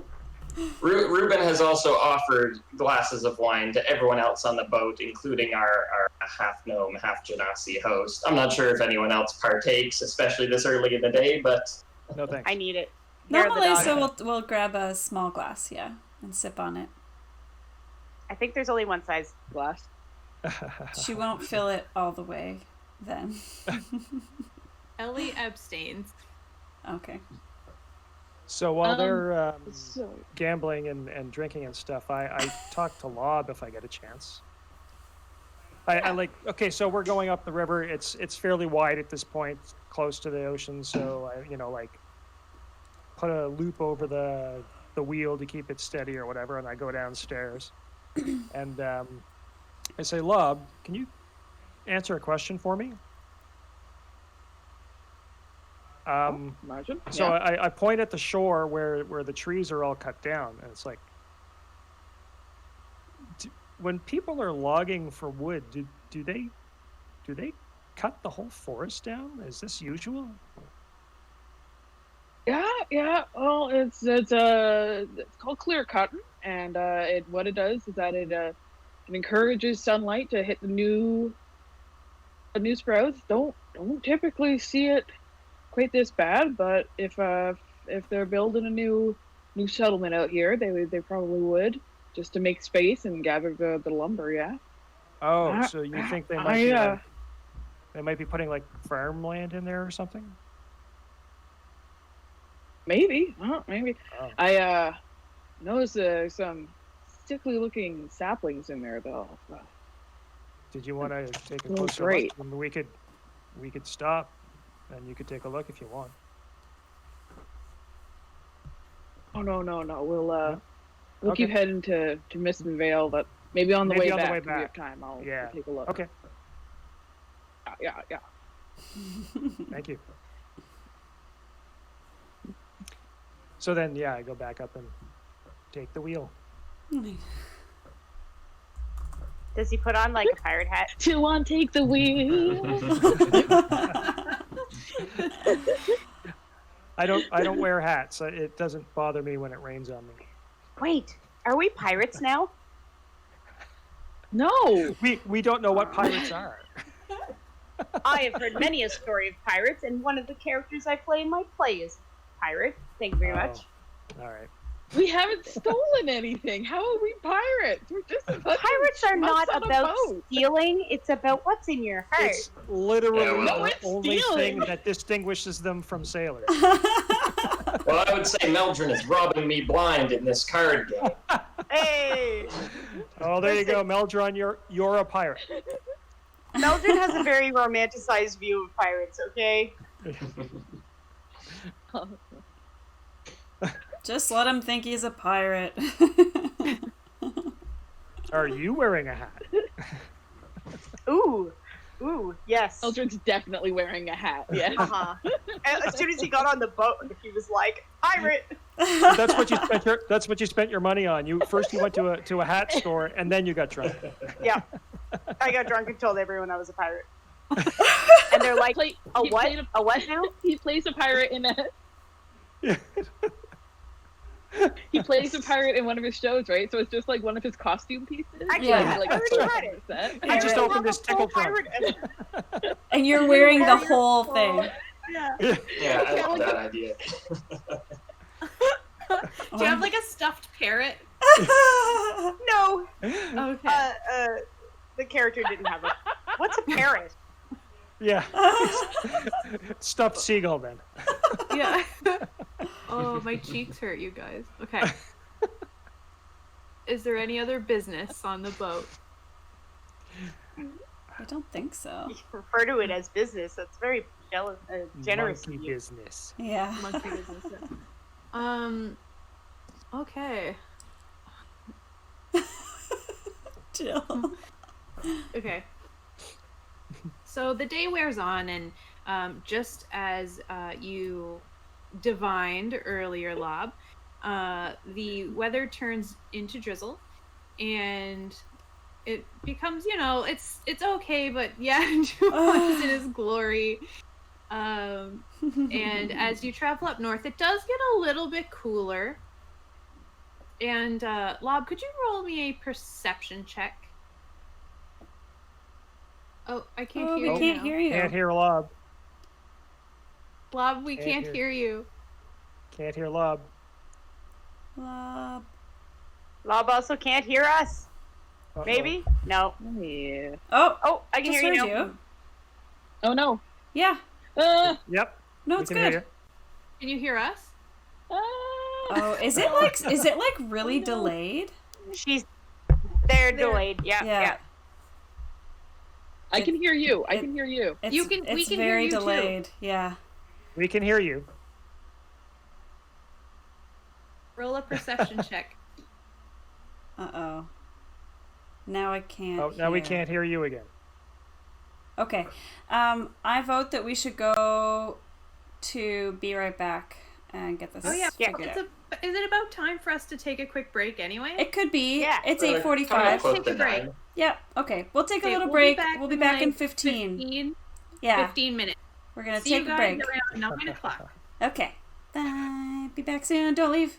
Ruben has also offered glasses of wine to everyone else on the boat, including our half gnome, half genasi host. I'm not sure if anyone else partakes, especially this early in the day, but No thanks. I need it. Normally, so we'll grab a small glass, yeah, and sip on it. I think there's only one size. Glass. She won't fill it all the way then. Ellie abstains. Okay. So while they're So, gambling and drinking and stuff, I talk to Lob if I get a chance. I like, okay, so we're going up the river. It's fairly wide at this point, close to the ocean. So I, like, put a loop over the wheel to keep it steady or whatever, and I go downstairs. And I say, Lob, can you answer a question for me? imagine. So Yeah. I point at the shore where the trees are all cut down, and it's like, when people are logging for wood, do they cut the whole forest down? Is this usual? Yeah. Well, it's called clear cutting, and what it does is that it encourages sunlight to hit the new sprouts. Don't typically see it quite this bad, but if they're building a new settlement out here, they probably would, just to make space and gather the lumber. Yeah. Oh, so you think they might be putting like farmland in there or something? Maybe. Maybe. Oh. I noticed some sickly looking saplings in there though. Did you want to take a Oh, closer great. look? I mean, we could stop, and you could take a look if you want. Oh no. We'll Okay. keep heading to Mist Vale, but maybe on the way back. If we have time, I'll take a look. Okay. Yeah. Thank you. So then, I go back up and take the wheel. Does he put on like a pirate hat? Two on, take the wheel. I don't wear hats. It doesn't bother me when it rains on me. Wait, are we pirates now? No. We don't know what pirates are. I have heard many a story of pirates, and one of the characters I play in my play is a pirate. Thank you very much. All right. We haven't stolen anything. How are we pirates? We're just a bunch Pirates of are not schmucks on a about boat. stealing, it's about what's in your heart. It's literally No, the it's only stealing. thing that distinguishes them from sailors. Well, I would say Meldrin is robbing me blind in this card game. Hey! Oh, there you go, Meldron. You're a pirate. Meldrin has a very romanticized view of pirates, okay? Just let him think he's a pirate. Are you wearing a hat? Ooh, yes. Eldrid's definitely wearing a hat. Yeah. Uh-huh. And as soon as he got on the boat, he was like, pirate! That's what you spent your money on. You went to a hat store and then you got drunk. Yeah. I got drunk and told everyone I was a pirate. And they're like, a what now? He plays a pirate in a. Yeah. He plays a pirate in one of his shows, right? So it's just like one of his costume pieces. Actually, Yeah. I already read it. Set. I just already opened have this a full tickle trunk. pirate- And you're wearing the whole thing. Yeah. Yeah, I love that idea. Do you have like a stuffed parrot? No, Okay. the character didn't have a. What's a parrot? Yeah. Stuffed seagull then. Yeah. Oh, my cheeks hurt, you guys. Okay. Is there any other business on the boat? I don't think so. You refer to it as business. That's very generous Monkey of you. business. Yeah. Monkey business. Okay. Jill. Okay. So the day wears on, and just as you divined earlier, Lob, the weather turns into drizzle, and it becomes, it's okay, but Yandhu was in his glory. And as you travel up north, it does get a little bit cooler. And Lob, could you roll me a perception check? Oh, I can't hear you. We can't hear you. Can't hear Lob. Lob, we can't hear you. Can't hear Lob. Lob. Lob also can't hear us. Uh-oh. Maybe? No. Yeah. Oh, I can just hear heard you now. Oh no. Yeah. Yep. No, we it's can hear good. Can you hear us? Oh, is it like really delayed? They're delayed. Yeah. Yeah. I can hear you. I can hear you. It's, We can very hear you delayed. Yeah. you. We can hear you. Roll a perception check. Uh-oh. Now I can't Oh, now we can't hear you again. Okay. I vote that we should go to be right back and get this Oh yeah, figured out. is it about time for us to take a quick break anyway? It could be. Yeah. It's Coming 8:45. close Take to a break. 9. Yeah. Okay. We'll take a Okay, little we'll break. be back We'll be in, back in like, 15. Yeah. 15 minutes. We're gonna See take you a guys break. around 9 o'clock. Okay. Bye. Be back soon. Don't leave.